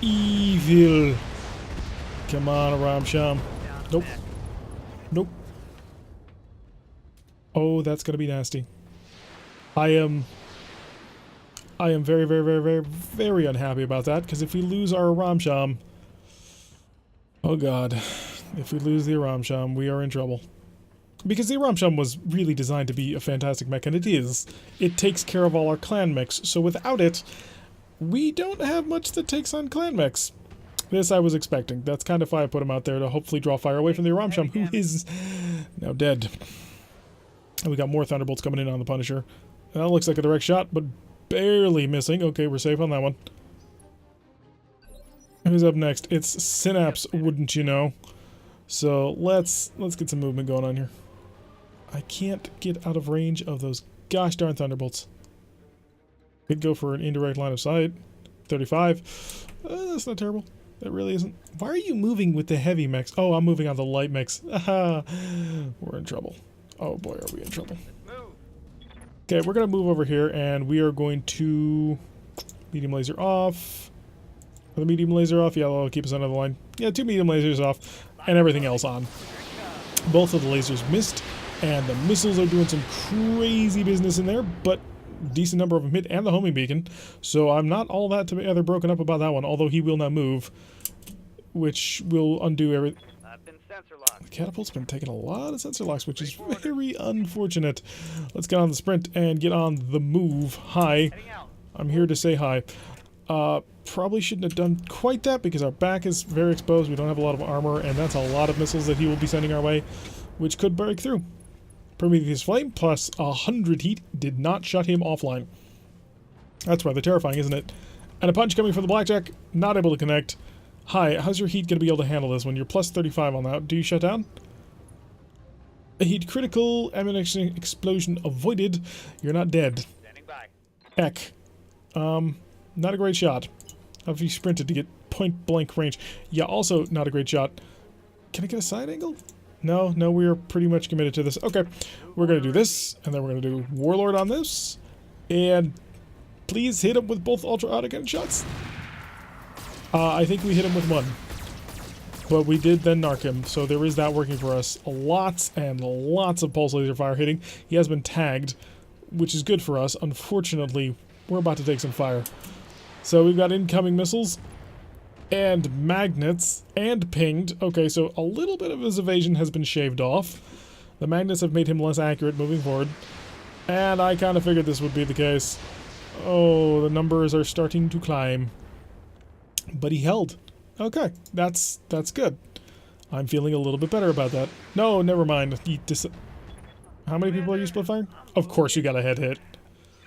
Evil. Come on, Aramsham. Nope. Nope. Oh, that's gonna be nasty. I am very, very, very, very, very unhappy about that, because if we lose our Aramsham... Oh god. If we lose the Aramsham, we are in trouble. Because the Aramsham was really designed to be a fantastic mech, and it is. It takes care of all our clan mechs, so without it, we don't have much that takes on clan mechs. This I was expecting. That's kind of why I put him out there, to hopefully draw fire away from the Aramsham, who is now dead. And we got more Thunderbolts coming in on the Punisher. That looks like a direct shot, but barely missing. Okay, we're safe on that one. Who's up next? It's Synapse, wouldn't you know? So let's get some movement going on here. I can't get out of range of those gosh darn Thunderbolts. Could go for an indirect line of sight. 35. That's not terrible. That really isn't. Why are you moving with the heavy mechs? Oh, I'm moving on the light mechs. We're in trouble. Oh boy, are we in trouble. Okay, we're going to move over here, and we are going to... Medium laser off. Are the medium laser off? Yeah, that'll keep us under the line. Yeah, 2 medium lasers off, and everything else on. Both of the lasers missed, and the missiles are doing some crazy business in there, but decent number of them hit, and the homing beacon. So I'm not all that together broken up about that one, although he will not move, which will undo everything. The catapult's been taking a lot of sensor locks, which is very unfortunate. Let's get on the sprint and get on the move. Hi. I'm here to say hi. Probably shouldn't have done quite that because our back is very exposed. We don't have a lot of armor, and that's a lot of missiles that he will be sending our way, which could break through. Prometheus Flame plus 100 heat did not shut him offline. That's rather terrifying, isn't it? And a punch coming from the Blackjack, not able to connect. Hi, how's your heat going to be able to handle this when you're plus 35 on that? Do you shut down? A heat critical, ammunition explosion avoided. You're not dead.
Standing by.
Ek. Not a great shot. How if you sprinted to get point blank range? Yeah, also not a great shot. Can I get a side angle? No, we are pretty much committed to this. Okay, we're going to do this, and then we're going to do Warlord on this. And please hit him with both ultra autocannon shots. I think we hit him with one. But we did then narc him, so there is that working for us. Lots and lots of pulse laser fire hitting. He has been tagged, which is good for us. Unfortunately, we're about to take some fire. So we've got incoming missiles and magnets and pinged. Okay, so a little bit of his evasion has been shaved off. The magnets have made him less accurate moving forward. And I kind of figured this would be the case. Oh, the numbers are starting to climb. But he held. Okay, that's good. I'm feeling a little bit better about that. No, never mind. How many people are you split firing? Of course you got a head hit.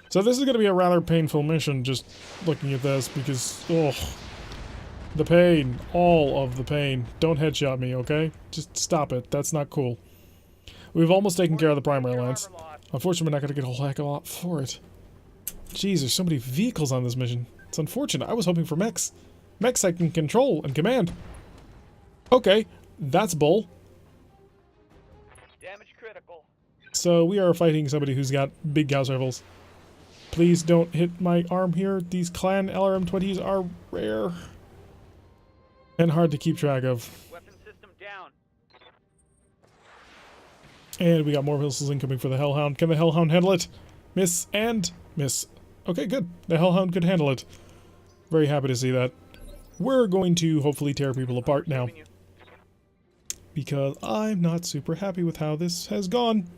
So this is going to be a rather painful mission, just looking at this, because, oh, the pain, all of the pain. Don't headshot me, okay? Just stop it. That's not cool. We've almost taken care of the primary lines. Unfortunately, we're not going to get a whole heck of a lot for it. Jeez, there's so many vehicles on this mission. It's unfortunate. I was hoping for mechs. Mechs I can control and command. Okay, that's bull.
Damage critical.
So we are fighting somebody who's got big Gauss rifles. Please don't hit my arm here. These clan LRM-20s are rare. And hard to keep track of.
Weapon system down.
And we got more missiles incoming for the Hellhound. Can the Hellhound handle it? Miss and miss. Okay, good. The Hellhound could handle it. Very happy to see that. We're going to hopefully tear people apart now. Because I'm not super happy with how this has gone.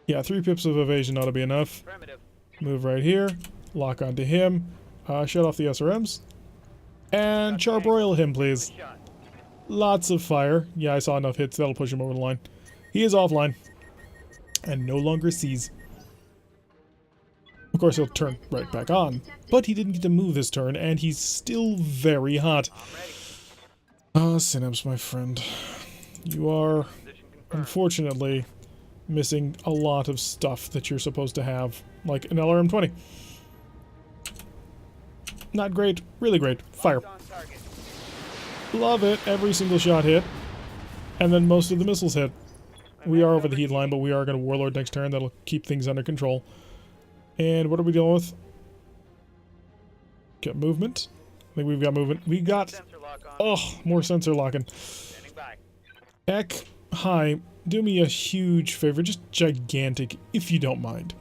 Yeah, 3 pips of evasion ought to be enough.
Primitive.
Move right here. Lock onto him. Shut off the SRMs. And charbroil him, please.
Shot.
Lots of fire. Yeah, I saw enough hits. That'll push him over the line. He is offline. And no longer sees. Of course, he'll turn right back on. But he didn't get to move this turn, and he's still very hot. Synapse, my friend. You are, unfortunately, missing a lot of stuff that you're supposed to have. Like an LRM-20. Not great. Really great. Fire. Love it. Every single shot hit. And then most of the missiles hit. We are over the heat line, but we are going to Warlord next turn. That'll keep things under control. And what are we dealing with? Get movement. I think we've got movement. We got... Oh, more sensor locking. Ek, hi. Do me a huge favor. Just gigantic, if you don't mind.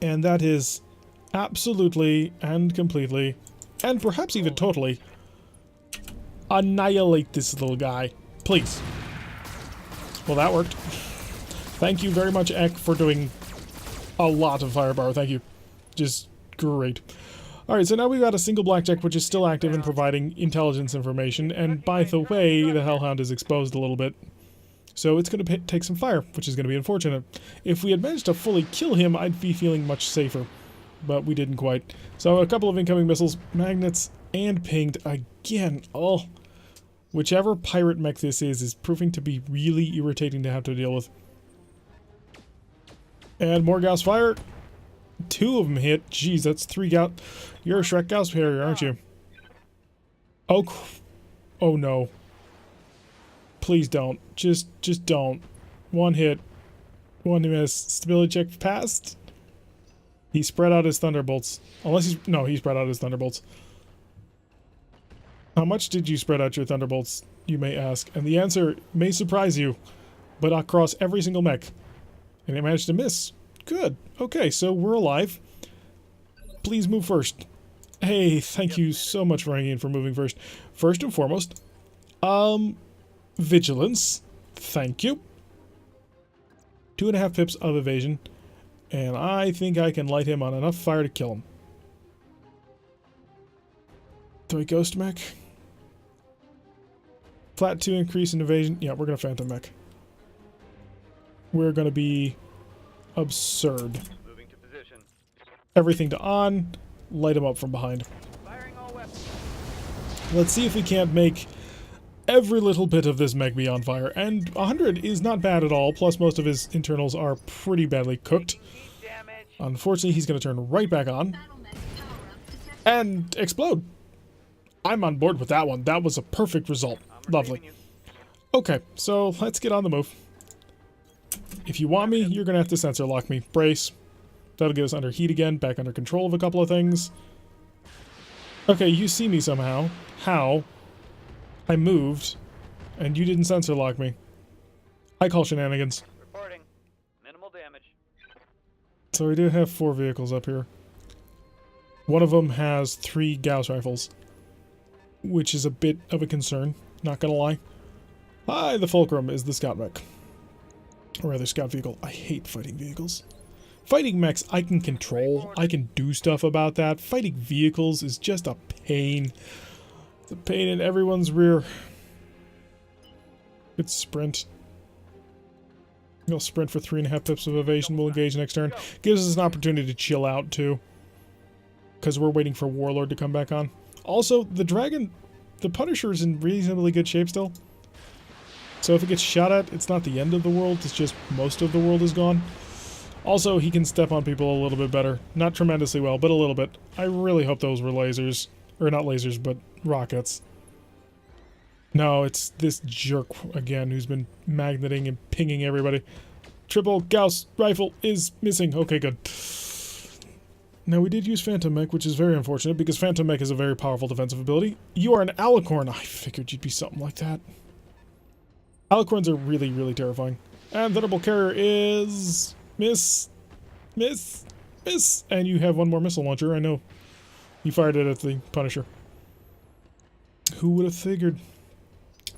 And that is absolutely and completely, and perhaps even totally, annihilate this little guy. Please. Well, that worked. Thank you very much, Ek, for doing a lot of firepower. Thank you. Just great. Alright, so now we've got a single blackjack, which is still active in providing intelligence information, and by the way, the Hellhound is exposed a little bit. So it's going to take some fire, which is going to be unfortunate. If we had managed to fully kill him, I'd be feeling much safer. But we didn't quite. So a couple of incoming missiles, magnets, and pinged again. Oh, whichever pirate mech this is proving to be really irritating to have to deal with. And more Gauss fire. 2 of them hit. Jeez, that's 3 Gauss. You're a Shrek Gauss carrier, aren't you? Oh, oh no. Please don't. Just don't. 1 hit. 1 miss. Stability check passed. He spread out his thunderbolts. Unless he's... No, he spread out his thunderbolts. How much did you spread out your thunderbolts, you may ask? And the answer may surprise you, but across every single mech. And he managed to miss. Good. Okay, so we're alive. Please move first. Hey, thank you so much, Rangian, for moving first. First and foremost, vigilance. Thank you. 2.5 pips of evasion. And I think I can light him on enough fire to kill him. Do I ghost mech? Flat 2 increase in evasion. Yeah, we're going to phantom mech. We're going to be absurd.
Moving to position.
Everything to on. Light him up from behind.
Firing all weapons.
Let's see if we can't make every little bit of this mech be on fire. And 100 is not bad at all. Plus, most of his internals are pretty badly cooked.
Damage.
Unfortunately, he's going to turn right back on. And explode. I'm on board with that one. That was a perfect result. Lovely. Okay, so let's get on the move. If you want me, you're going to have to sensor lock me. Brace. That'll get us under heat again, back under control of a couple of things. Okay, you see me somehow. How? I moved, and you didn't sensor lock me. I call shenanigans.
Reporting. Minimal damage.
So we do have 4 vehicles up here. One of them has 3 Gauss rifles, which is a bit of a concern, not gonna lie. Hi, the Fulcrum is the scout mech. Or rather, scout vehicle. I hate fighting vehicles. Fighting mechs, I can control. I can do stuff about that. Fighting vehicles is just a pain. It's a pain in everyone's rear. Good sprint. He'll sprint for 3.5 pips of evasion. We'll engage next turn. Gives us an opportunity to chill out, too. Because we're waiting for Warlord to come back on. Also, the Dragon... The Punisher is in reasonably good shape still. So if it gets shot at, it's not the end of the world. It's just most of the world is gone. Also, he can step on people a little bit better. Not tremendously well, but a little bit. I really hope those were lasers. Or not lasers, but rockets. No, it's this jerk again who's been magneting and pinging everybody. Triple Gauss rifle is missing. Okay, good. Now, we did use Phantom Mech, which is very unfortunate because Phantom Mech is a very powerful defensive ability. You are an Alicorn. I figured you'd be something like that. Alicorns are really, really terrifying. And Thunderbolt Carrier is... Miss. Miss. Miss. And you have one more missile launcher. I know. You fired it at the Punisher. Who would have figured?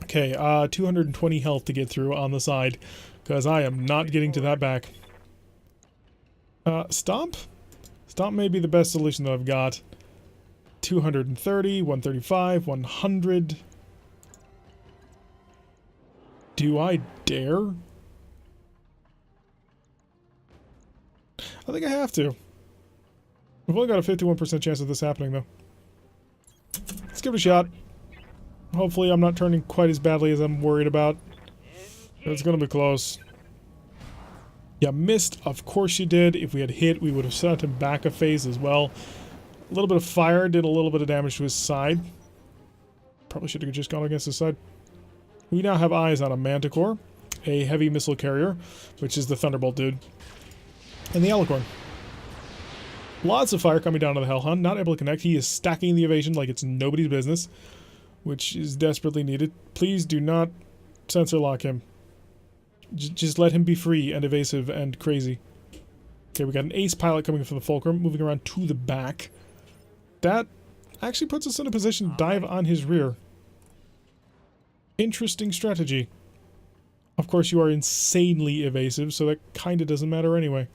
Okay, 220 health to get through on the side, because I am not getting to that back. Stomp? Stomp may be the best solution that I've got. 230, 135, 100. Do I dare? I think I have to. We've only got a 51% chance of this happening, though. Let's give it a shot. Hopefully I'm not turning quite as badly as I'm worried about. It's gonna be close. Yeah, missed. Of course you did. If we had hit, we would have sent him back a phase as well. A little bit of fire did a little bit of damage to his side. Probably should have just gone against his side. We now have eyes on a Manticore, a heavy missile carrier, which is the Thunderbolt dude, and the Alicorn. Lots of fire coming down to the Hellhound. Not able to connect. He is stacking the evasion like it's nobody's business, which is desperately needed. Please do not sensor lock him. Just let him be free and evasive and crazy. Okay, we got an ace pilot coming from the Fulcrum, moving around to the back. That actually puts us in a position to dive on his rear. Interesting strategy. Of course, you are insanely evasive, so that kind of doesn't matter anyway.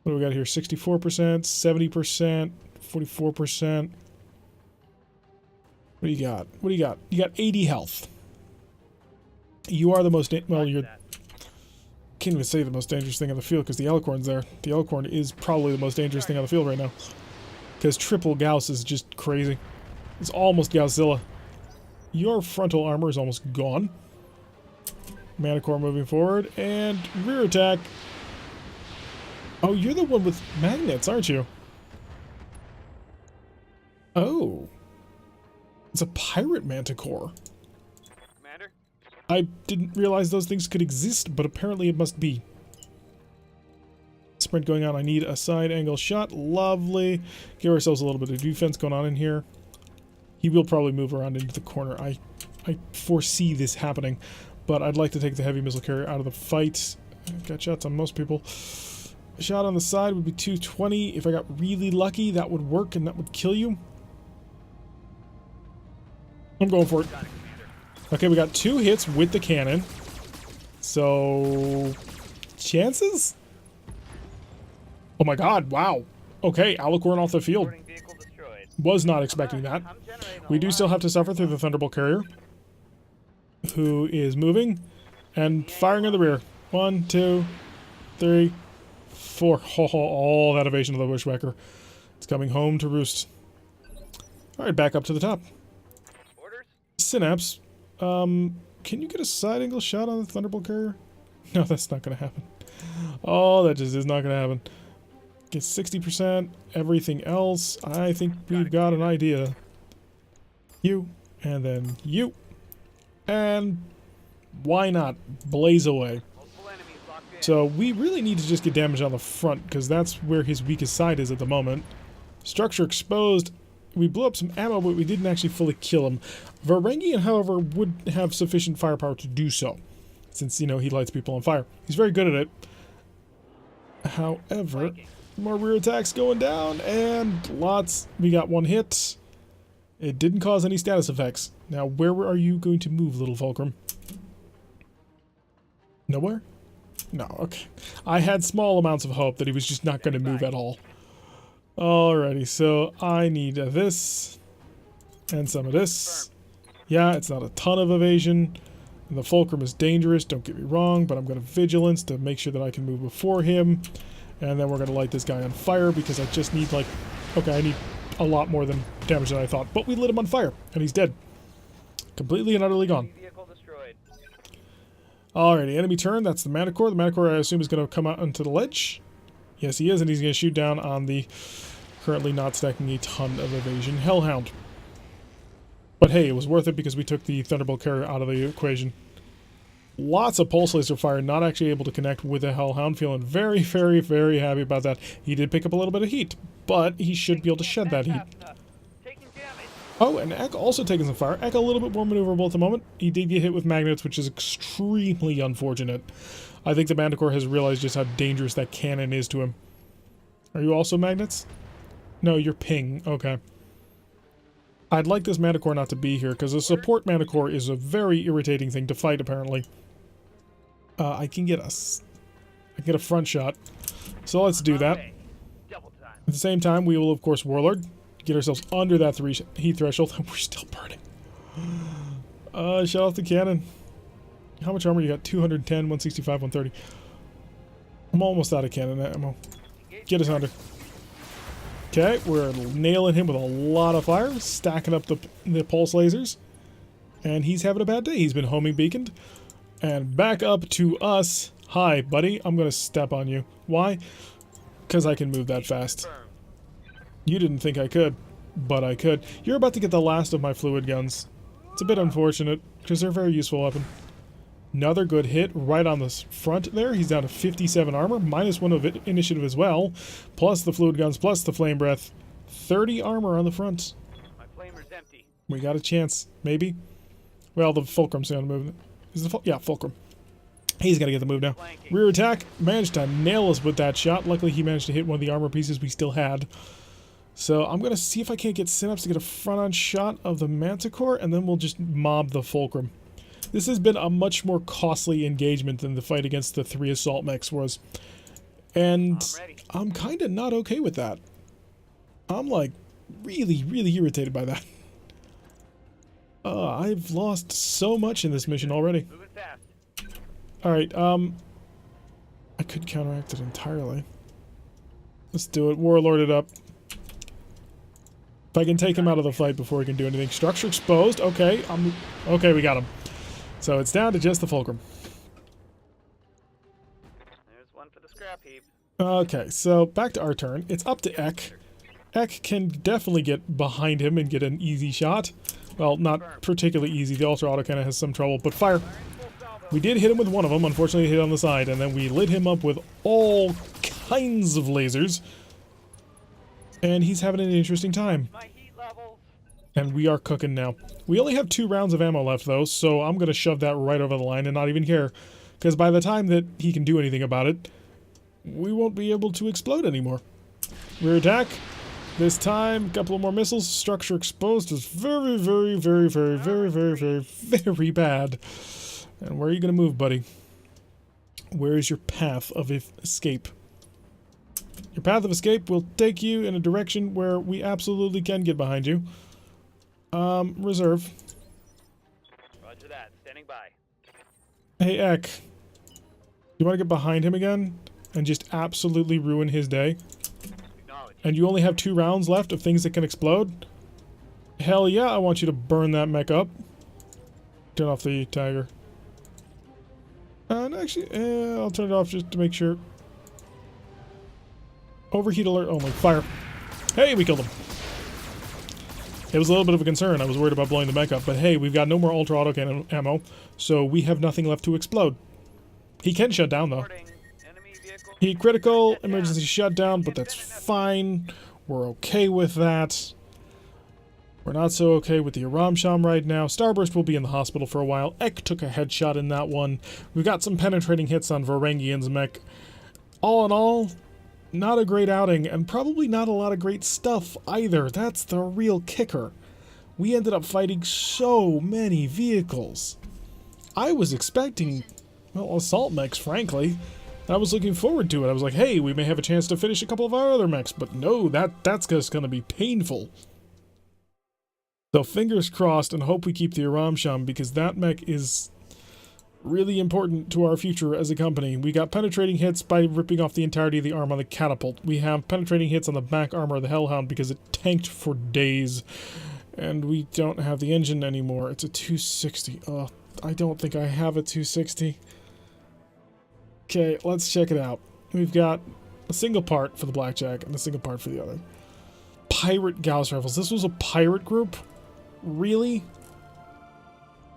What do we got here? 64%, 70%, 44%. What do you got? What do you got? You got 80 health. You are the most... Well, you're... Can't even say the most dangerous thing on the field because the Alicorn's there. The Alicorn is probably the most dangerous thing on the field right now. Because triple Gauss is just crazy. It's almost Gausszilla. Your frontal armor is almost gone. Manticore moving forward. And rear attack. Oh, you're the one with magnets, aren't you? Oh. It's a pirate Manticore.
Commander?
I didn't realize those things could exist, but apparently it must be. Sprint going on. I need a side angle shot. Lovely. Give ourselves a little bit of defense going on in here. He will probably move around into the corner. I foresee this happening, but I'd like to take the heavy missile carrier out of the fight. Got shots on most people. A shot on the side would be 220. If I got really lucky, that would work and that would kill you. I'm going for it. Okay, we got 2 hits with the cannon. So... chances? Oh my god, wow. Okay, Alicorn off the field. Was not expecting that. We do still have to suffer through the Thunderbolt carrier, who is moving and firing in the rear. 1, 2, 3, 4. Oh, that evasion of the Bushwhacker. It's coming home to roost. Alright, back up to the top. Synapse, can you get a side angle shot on the Thunderbolt carrier? No, that's not going to happen. Oh, that just is not going to happen. Get 60%. Everything else, I think we've got an idea. You, and then you. And why not? Blaze away. So we really need to just get damage on the front, because that's where his weakest side is at the moment. Structure exposed. We blew up some ammo, but we didn't actually fully kill him. Varangian, however, would have sufficient firepower to do so, since, you know, he lights people on fire. He's very good at it. However, more rear attacks going down, and lots. We got 1 hit. It didn't cause any status effects. Now, where are you going to move, little Fulcrum? Nowhere? No, okay. I had small amounts of hope that he was just not going to move at all. Alrighty, so I need this and some of this. Yeah, it's not a ton of evasion. And the Fulcrum is dangerous, don't get me wrong, but I'm going to Vigilance to make sure that I can move before him. And then we're going to light this guy on fire because I just need, like... Okay, I need a lot more than damage than I thought. But we lit him on fire, and he's dead. Completely and utterly gone.
Vehicle destroyed.
Alrighty, enemy turn. That's the Manticore. The Manticore, I assume, is going to come out onto the ledge. Yes, he is, and he's going to shoot down on the currently not stacking a ton of evasion Hellhound. But hey, it was worth it because we took the Thunderbolt carrier out of the equation. Lots of pulse laser fire, not actually able to connect with a Hellhound. Feeling very, very, very happy about that. He did pick up a little bit of heat, but he should be able to shed that heat.
Taking damage.
Oh, and Eck also taking some fire. Eck a little bit more maneuverable at the moment. He did get hit with magnets, which is extremely unfortunate. I think the Manticore has realized just how dangerous that cannon is to him. Are you also magnets? No, you're ping. Okay. I'd like this Manticore not to be here, because a support Manticore is a very irritating thing to fight, apparently. I can get a front shot. So let's do that.
Double time.
At the same time, we will, of course, Warlord. Get ourselves under that 3 heat threshold. We're still burning. Shut off the cannon. How much armor you got? 210, 165, 130. I'm almost out of cannon ammo. Get us under. Okay, we're nailing him with a lot of fire. Stacking up the pulse lasers. And he's having a bad day. He's been homing beaconed. And back up to us. Hi, buddy. I'm going to step on you. Why? Because I can move that fast. You didn't think I could, but I could. You're about to get the last of my fluid guns. It's a bit unfortunate, because they're a very useful weapon. Another good hit right on the front there. He's down to 57 armor, minus 1 of initiative as well. Plus the fluid guns, plus the flame breath. 30 armor on the front.
My flamer's empty.
We got a chance, maybe. Well, the Fulcrum's going to move. Is the yeah, Fulcrum. He's got to get the move now. Rear attack. Managed to nail us with that shot. Luckily, he managed to hit one of the armor pieces we still had. So I'm going to see if I can't get Synapse to get a front-on shot of the Manticore, and then we'll just mob the Fulcrum. This has been a much more costly engagement than the fight against the 3 assault mechs was. And I'm kind of not okay with that. I'm like really, really irritated by that. I've lost so much in this mission already.
Moving fast.
Alright, I could counteract it entirely. Let's do it. Warlord it up. If I can take him out of the fight before he can do anything. Structure exposed. Okay, okay, we got him. So it's down to just the Fulcrum.
There's one for the scrap heap.
Okay, so back to our turn. It's up to Eck. Eck can definitely get behind him and get an easy shot. Well, not particularly easy. The Ultra Autocannon has some trouble, but fire. We did hit him with one of them. Unfortunately, hit on the side, and then we lit him up with all kinds of lasers. And he's having an interesting time.
My heat levels.
And we are cooking now. We only have 2 rounds of ammo left, though, so I'm going to shove that right over the line and not even care. Because by the time that he can do anything about it, we won't be able to explode anymore. Rear attack. This time, a couple of more missiles. Structure exposed is very, very, very, very, very, very, very, very bad. And where are you going to move, buddy? Where is your path of escape? Your path of escape will take you in a direction where we absolutely can get behind you. Reserve.
Roger that. Standing by.
Hey, Eck. You want to get behind him again? And just absolutely ruin his day?
Acknowledge.
And you only have 2 rounds left of things that can explode? Hell yeah, I want you to burn that mech up. Turn off the tiger. And actually, I'll turn it off just to make sure. Overheat alert only. Fire. Hey, we killed him. It was a little bit of a concern. I was worried about blowing the mech up, but hey, we've got no more ultra autocannon ammo, so we have nothing left to explode. He can shut down, though.
Enemy vehicle.
He critical, emergency shutdown, but that's fine. We're okay with that. We're not so okay with the Aramsham right now. Starburst will be in the hospital for a while. Eck took a headshot in that one. We've got some penetrating hits on Varangian's mech. All in all, not a great outing, and probably not a lot of great stuff either. That's the real kicker. We ended up fighting so many vehicles. I was expecting, well, assault mechs, frankly. I was looking forward to it. I was like, hey, we may have a chance to finish a couple of our other mechs, but no, that's just going to be painful. So fingers crossed and hope we keep the Aramsham, because that mech is Really important to our future as a company. We got penetrating hits by ripping off the entirety of the arm on the catapult. We have penetrating hits on the back armor of the Hellhound because it tanked for days. And we don't have the engine anymore. It's a 260. I don't think I have a 260. Okay, let's check it out. We've got a single part for the Blackjack and a single part for the other. Pirate Gauss rifles. This was a pirate group? Really?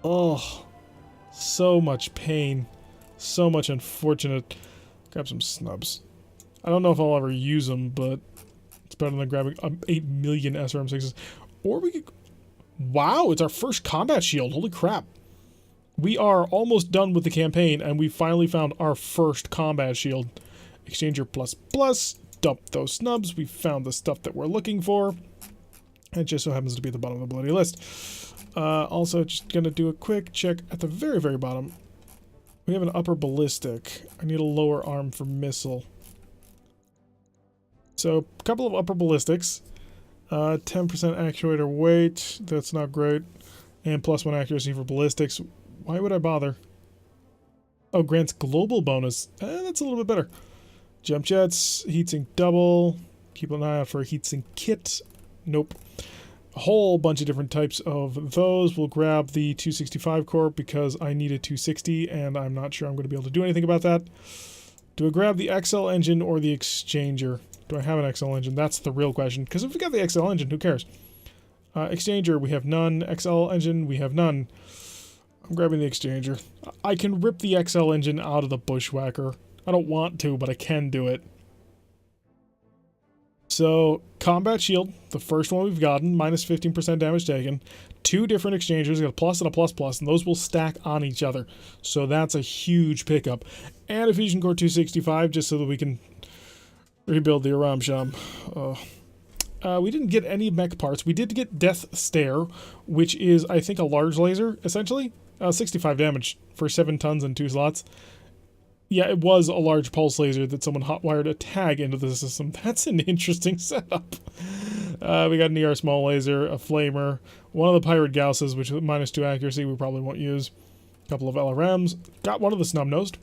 Oh, so much pain. So much unfortunate. Grab some snubs. I don't know if I'll ever use them, but it's better than grabbing 8 million SRM6s. Or we could... Wow, it's our first combat shield. Holy crap. We are almost done with the campaign, and we finally found our first combat shield. Exchanger plus plus. Dump those snubs. We found the stuff that we're looking for. It just so happens to be at the bottom of the bloody list. Also, just going to do a quick check at the very, very bottom. We have an upper ballistic. I need a lower arm for missile. So, a couple of upper ballistics. 10% actuator weight. That's not great. And +1 accuracy for ballistics. Why would I bother? Oh, grants global bonus. That's a little bit better. Jump jets. Heatsink double. Keep an eye out for a heatsink kit. Nope. A whole bunch of different types of those. We'll grab the 265 core because I need a 260 and I'm not sure I'm going to be able to do anything about that. Do I grab the XL engine or the exchanger? Do I have an XL engine? That's the real question. Because if we got the XL engine, who cares? Exchanger, we have none. XL engine, we have none. I'm grabbing the exchanger. I can rip the XL engine out of the Bushwhacker. I don't want to, but I can do it. So, combat shield, the first one we've gotten, minus 15% damage taken. 2 different exchangers, got a plus and a plus plus, and those will stack on each other. So that's a huge pickup. And a Fusion Core 265, just so that we can rebuild the Aram Sham. We didn't get any mech parts. We did get Death Stare, which is, I think, a large laser, essentially. 65 damage for 7 tons and 2 slots. Yeah, it was a large pulse laser that someone hotwired a tag into the system. That's an interesting setup. We got an ER small laser, a flamer, one of the Pirate Gausses, which is -2 accuracy we probably won't use. A couple of LRMs. Got one of the snub-nosed.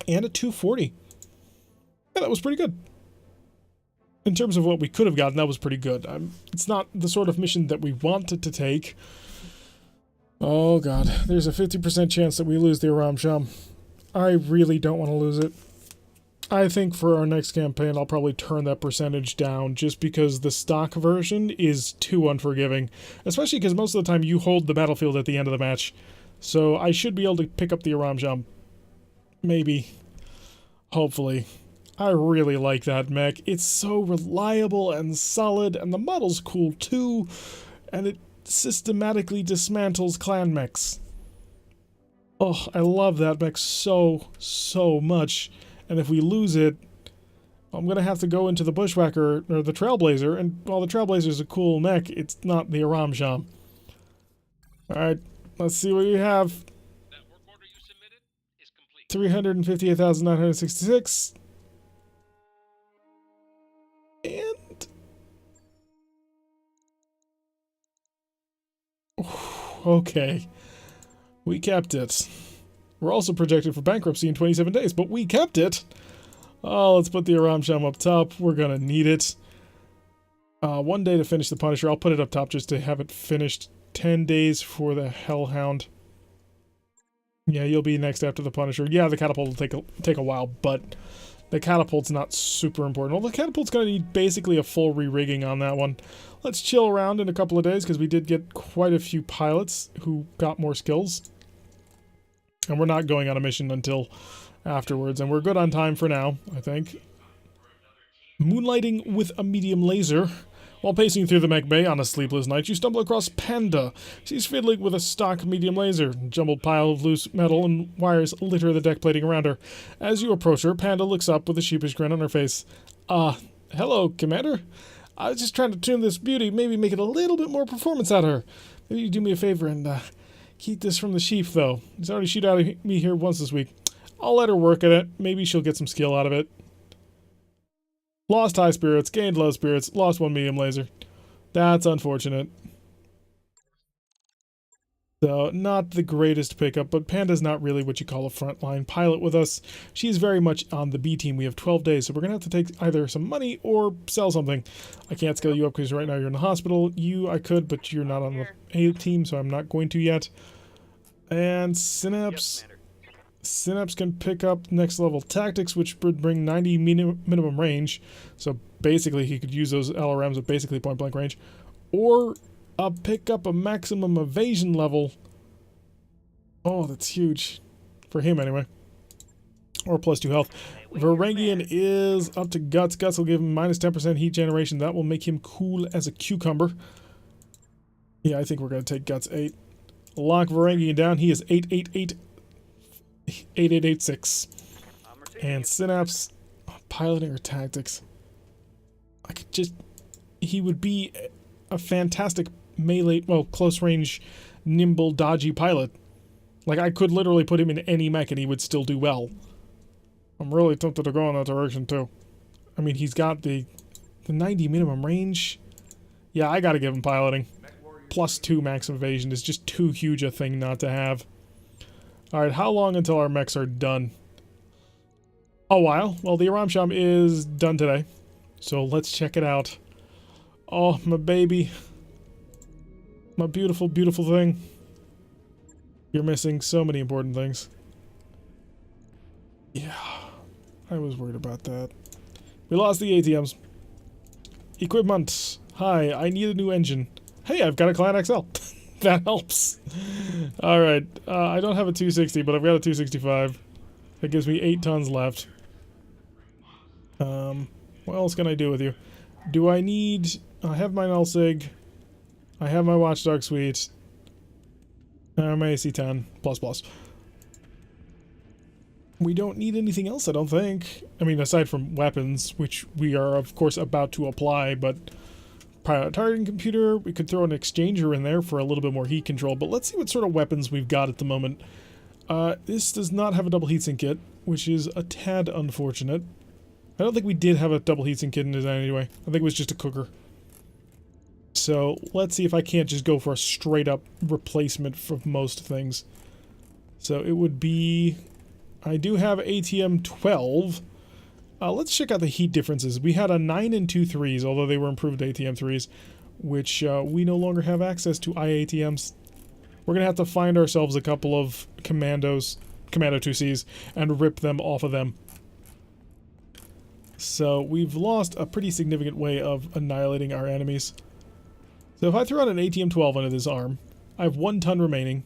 And a 240. Yeah, that was pretty good. In terms of what we could have gotten, that was pretty good. It's not the sort of mission that we wanted to take. Oh god, there's a 50% chance that we lose the Aram Sham. I really don't want to lose it. I think for our next campaign, I'll probably turn that percentage down just because the stock version is too unforgiving. Especially because most of the time you hold the battlefield at the end of the match. So I should be able to pick up the Aram Sham. Maybe. Hopefully. I really like that mech. It's so reliable and solid, and the model's cool too. And it systematically dismantles clan mechs. Oh, I love that mech so, so much. And if we lose it, I'm going to have to go into the Bushwhacker, or the Trailblazer, and while the Trailblazer's a cool mech, it's not the Aram Sham. Alright, let's see what you have.
That work order you submitted is complete.
358,966. And... okay. We kept it. We're also projected for bankruptcy in 27 days, but we kept it! Oh, let's put the Aram Sham up top. We're gonna need it. 1 day to finish the Punisher. I'll put it up top just to have it finished. 10 days for the Hellhound. Yeah, you'll be next after the Punisher. Yeah, the catapult will take a while, but the catapult's not super important. Well, the catapult's gonna need basically a full re-rigging on that one. Let's chill around in a couple of days, because we did get quite a few pilots who got more skills. And we're not going on a mission until afterwards, and we're good on time for now, I think. Moonlighting with a medium laser. While pacing through the mech bay on a sleepless night, you stumble across Panda. She's fiddling with a stock medium laser. A jumbled pile of loose metal and wires litter the deck plating around her. As you approach her, Panda looks up with a sheepish grin on her face. Hello, Commander. I was just trying to tune this beauty, maybe make it a little bit more performance out of her. Maybe you do me a favor and, keep this from the sheaf, though. He's already shoot out at me here once this week. I'll let her work at it. Maybe she'll get some skill out of it. Lost high spirits, gained low spirits, lost 1 medium laser. That's unfortunate. So, not the greatest pickup, but Panda's not really what you call a frontline pilot with us. She's very much on the B team. We have 12 days, so we're going to have to take either some money or sell something. I can't scale you up because right now you're in the hospital. You, I could, but you're not on the A team, so I'm not going to yet. And Synapse. Synapse can pick up next level tactics, which would bring 90 minimum range. So basically he could use those LRMs at basically point blank range. Or pick up a maximum evasion level. Oh, that's huge. For him, anyway. Or +2 health. Varangian is up to Guts. Guts will give him minus 10% heat generation. That will make him cool as a cucumber. Yeah, I think we're going to take Guts 8. Lock Varangian down. He is 8886. And Synapse, piloting or tactics. I could just... He would be a fantastic melee, well, close range, nimble, dodgy pilot. Like, I could literally put him in any mech and he would still do well. I'm really tempted to go in that direction, too. I mean, he's got the 90 minimum range. Yeah, I gotta give him piloting. +2 max evasion is just too huge a thing not to have. Alright, how long until our mechs are done? A while. Well, the Aramsham is done today. So let's check it out. Oh, my baby. My beautiful, beautiful thing. You're missing so many important things. Yeah, I was worried about that. We lost the ATMs. Equipment. Hi, I need a new engine. Hey, I've got a Clan XL. That helps. Alright, I don't have a 260, but I've got a 265. That gives me 8 tons left. What else can I do with you? Do I need... I have my Nullsig. I have my Watchdog Suite. My AC-10. ++. We don't need anything else, I don't think. I mean, aside from weapons, which we are, of course, about to apply, but... Pilot targeting computer, we could throw an exchanger in there for a little bit more heat control, but let's see what sort of weapons we've got at the moment. This does not have a double heatsink kit, which is a tad unfortunate. I don't think we did have a double heatsink kit in design anyway. I think it was just a cooker. So, let's see if I can't just go for a straight-up replacement for most things. So, it would be... I do have ATM 12. Let's check out the heat differences. We had a 9 and 2 3s, although they were improved ATM 3s, which we no longer have access to IATMs. We're going to have to find ourselves a couple of Commando 2Cs, and rip them off of them. So we've lost a pretty significant way of annihilating our enemies. So if I throw out an ATM 12 into this arm, I have 1 ton remaining,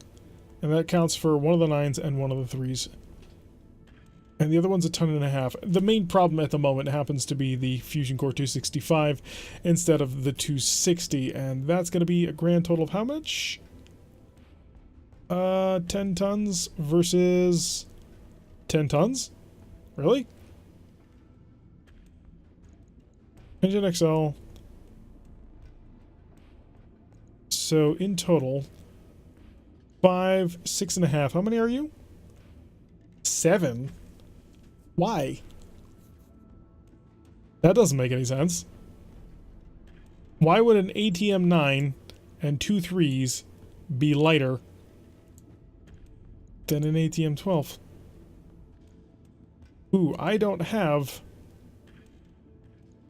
and that counts for one of the 9s and one of the 3s. And the other one's a 1.5 tons. The main problem at the moment happens to be the Fusion Core 265 instead of the 260, and that's going to be a grand total of how much? 10 tons versus 10 tons? Really? Engine XL. So in total, 5, 6.5. How many are you? 7. Why? That doesn't make any sense. Why would an ATM 9 and 2 3s be lighter than an ATM 12? Ooh, I don't have...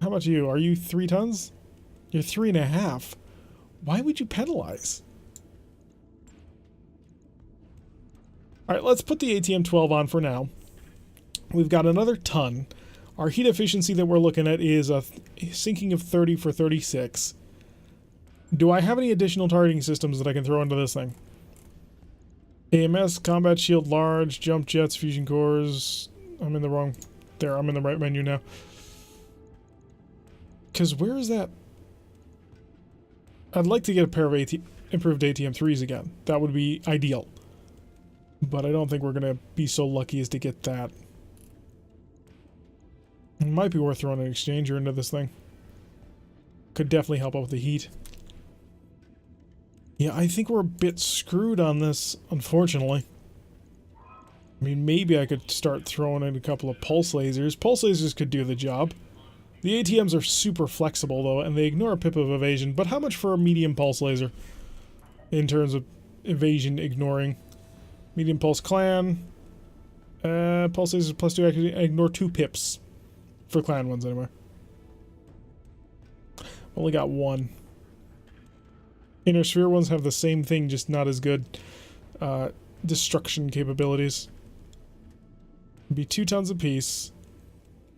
How about you? Are you 3 tons? You're 3.5. Why would you penalize? Alright, let's put the ATM 12 on for now. We've got another ton. Our heat efficiency that we're looking at is a sinking of 30 for 36. Do I have any additional targeting systems that I can throw into this thing? AMS, combat shield, large, jump jets, fusion cores. I'm in the wrong... There, I'm in the right menu now. Because where is that? I'd like to get a pair of improved ATM 3s again. That would be ideal. But I don't think we're going to be so lucky as to get that. It might be worth throwing an exchanger into this thing. Could definitely help out with the heat. Yeah, I think we're a bit screwed on this, unfortunately. I mean, maybe I could start throwing in a couple of pulse lasers. Pulse lasers could do the job. The ATMs are super flexible, though, and they ignore a pip of evasion. But how much for a medium pulse laser? In terms of evasion ignoring. Medium pulse clan. Pulse is +2. I can ignore 2 pips. For clan ones, anyway. Only got 1. Inner sphere ones have the same thing, just not as good destruction capabilities. It'd be 2 tons apiece.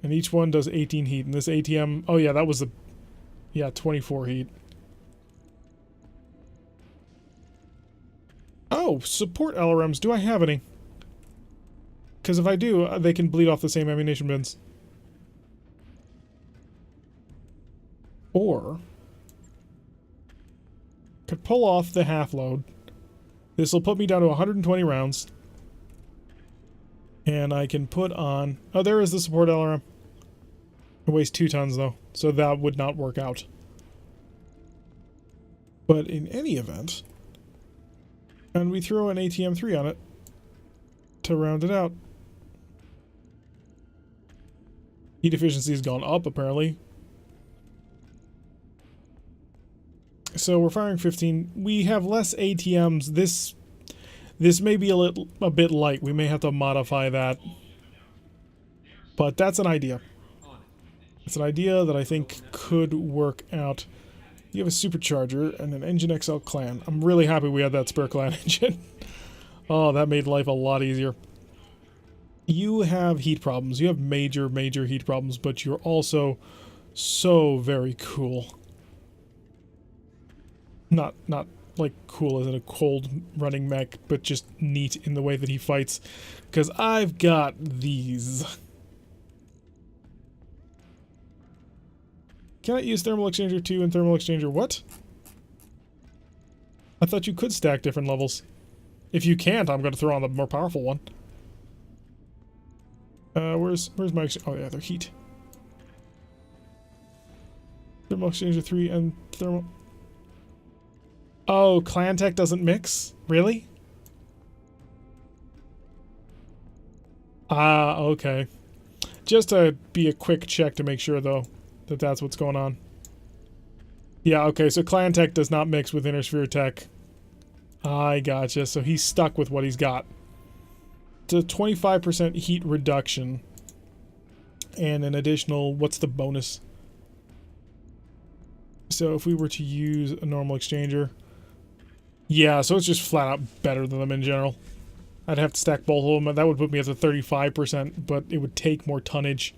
And each one does 18 heat. And this ATM... Oh, yeah, that was the... Yeah, 24 heat. Oh, support LRMs. Do I have any? Because if I do, they can bleed off the same ammunition bins. Or... could pull off the half load. This will put me down to 120 rounds. And I can put on... Oh, there is the support LRM. It weighs 2 tons, though. So that would not work out. But in any event... And we throw an ATM-3 on it. To round it out. Heat efficiency has gone up, apparently. So we're firing 15. We have less ATMs. This may be a bit light. We may have to modify that. But that's an idea. It's an idea that I think could work out. You have a supercharger and an Engine XL clan. I'm really happy we had that spare clan engine. Oh, that made life a lot easier. You have heat problems. You have major, major heat problems, but you're also so very cool. Not like cool as in a cold running mech, but just neat in the way that he fights. Because I've got these. Can I use Thermal Exchanger 2 and Thermal Exchanger what? I thought you could stack different levels. If you can't, I'm going to throw on the more powerful one. Where's my... Oh yeah, they're heat. Thermal Exchanger 3 and Thermal... Oh, Clan Tech doesn't mix? Really? Ah, okay. Just to be a quick check to make sure, though, that that's what's going on. Yeah, okay, so Clan Tech does not mix with Inner Sphere Tech. I gotcha, so he's stuck with what he's got. It's a 25% heat reduction. And an additional... What's the bonus? So if we were to use a normal exchanger... Yeah, so it's just flat out better than them in general. I'd have to stack both of them, and that would put me at the 35%, but it would take more tonnage.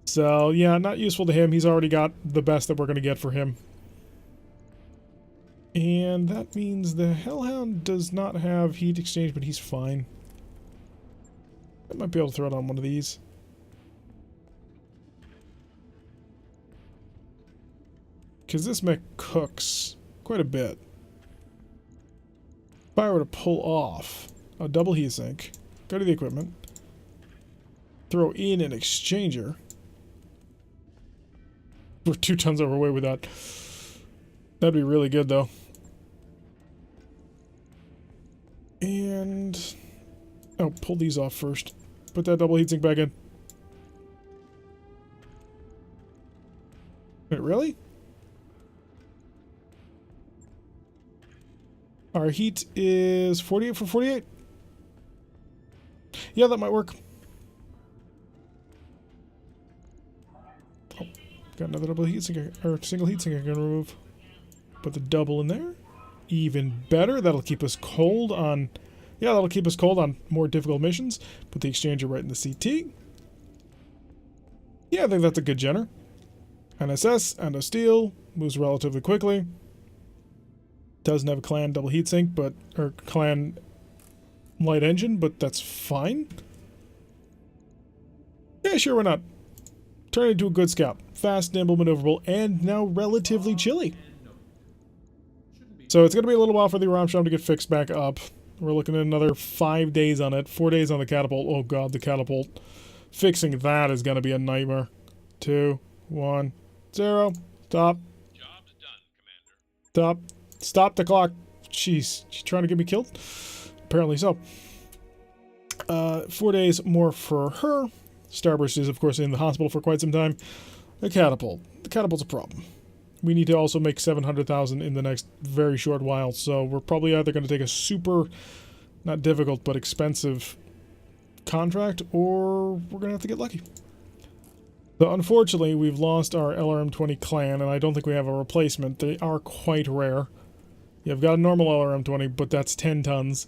So, yeah, not useful to him. He's already got the best that we're going to get for him. And that means the Hellhound does not have heat exchange, but he's fine. I might be able to throw it on one of these. Because this mech cooks quite a bit. If I were to pull off a double heatsink, go to the equipment, throw in an exchanger. We're 2 tons overweight with that. That'd be really good, though. And... Oh, pull these off first. Put that double heatsink back in. Wait, really? Our heat is 48 for 48. Yeah, that might work. Oh, got another double heatsink, or single heatsink I can remove. Put the double in there. Even better. That'll keep us cold on... Yeah, that'll keep us cold on more difficult missions. Put the exchanger right in the CT. Yeah, I think that's a good genner. An SS and a steel. Moves relatively quickly. Doesn't have a clan double heatsink, but... Or clan light engine, but that's fine. Yeah, sure, why not? Turn into a good scout. Fast, nimble, maneuverable, and now relatively chilly. So it's going to be a little while for the Ramsham to get fixed back up. We're looking at another 5 days on it. 4 days on the catapult. Oh god, the catapult. Fixing that is going to be a nightmare. 2, 1, 0. Stop.
Job's done, Commander.
Stop. Stop the clock. Jeez. She's trying to get me killed? Apparently so. 4 days more for her. Starburst is, of course, in the hospital for quite some time. The catapult. The catapult's a problem. we need to also make 700,000 in the next very short while, so we're probably either going to take a super, not difficult, but expensive contract, or we're going to have to get lucky. So unfortunately, we've lost our LRM-20 clan, and I don't think we have a replacement. They are quite rare. Yeah, I've got a normal LRM-20, but that's 10 tons.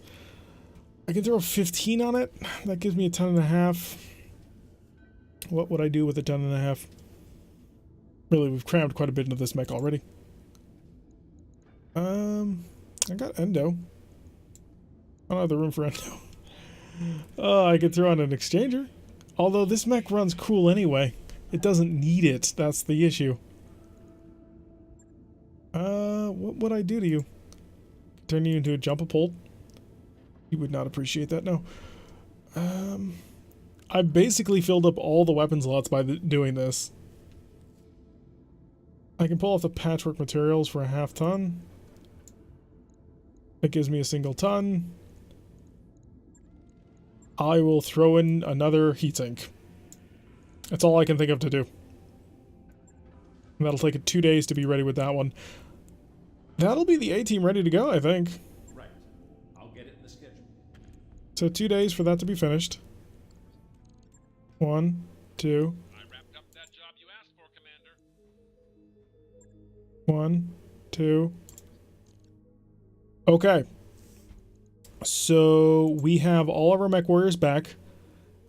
I can throw 15 on it. That gives me a ton and a half. What would I do with a ton and a half? Really, we've crammed quite a bit into this mech already. I got Endo. I don't have the room for Endo. I could throw on an exchanger. Although this mech runs cool anyway. It doesn't need it. That's the issue. What would I do to you? Turn you into a jump-a-pole? You would not appreciate that, no. I basically filled up all the weapon slots by doing this. I can pull off the patchwork materials for a half ton. That gives me a single ton. I will throw in another heatsink. That's all I can think of to do. And that'll take 2 days to be ready with that one. That'll be the A-team ready to go, I think.
Right. I'll get it in the schedule.
So 2 days for that to be finished. 1, 2.
I wrapped up that job you asked for, Commander.
1, 2. Okay. So we have all of our MechWarriors back.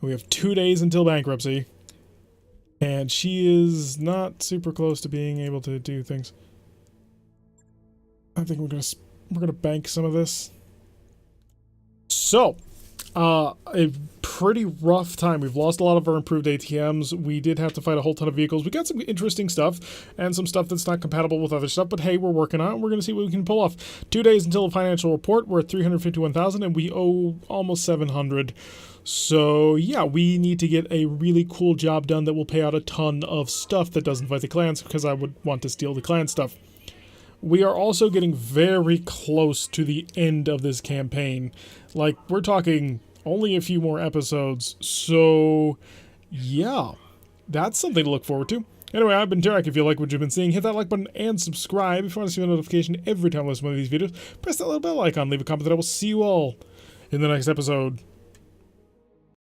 We have 2 days until bankruptcy. And she is not super close to being able to do things. I think we're gonna bank some of this. So, a pretty rough time. We've lost a lot of our improved ATMs. We did have to fight a whole ton of vehicles. We got some interesting stuff and some stuff that's not compatible with other stuff, but hey, we're working on it, and we're going to see what we can pull off. 2 days until the financial report. We're at 351,000, and we owe almost 700. So, yeah, we need to get a really cool job done that will pay out a ton of stuff that doesn't fight the clans, because I would want to steal the clan stuff. We are also getting very close to the end of this campaign. Like, we're talking only a few more episodes, so yeah, that's something to look forward to. Anyway, I've been Derek. If you like what you've been seeing, hit that like button and subscribe. If you want to see a notification every time I list one of these videos, press that little bell icon, leave a comment, that I will see you all in the next episode.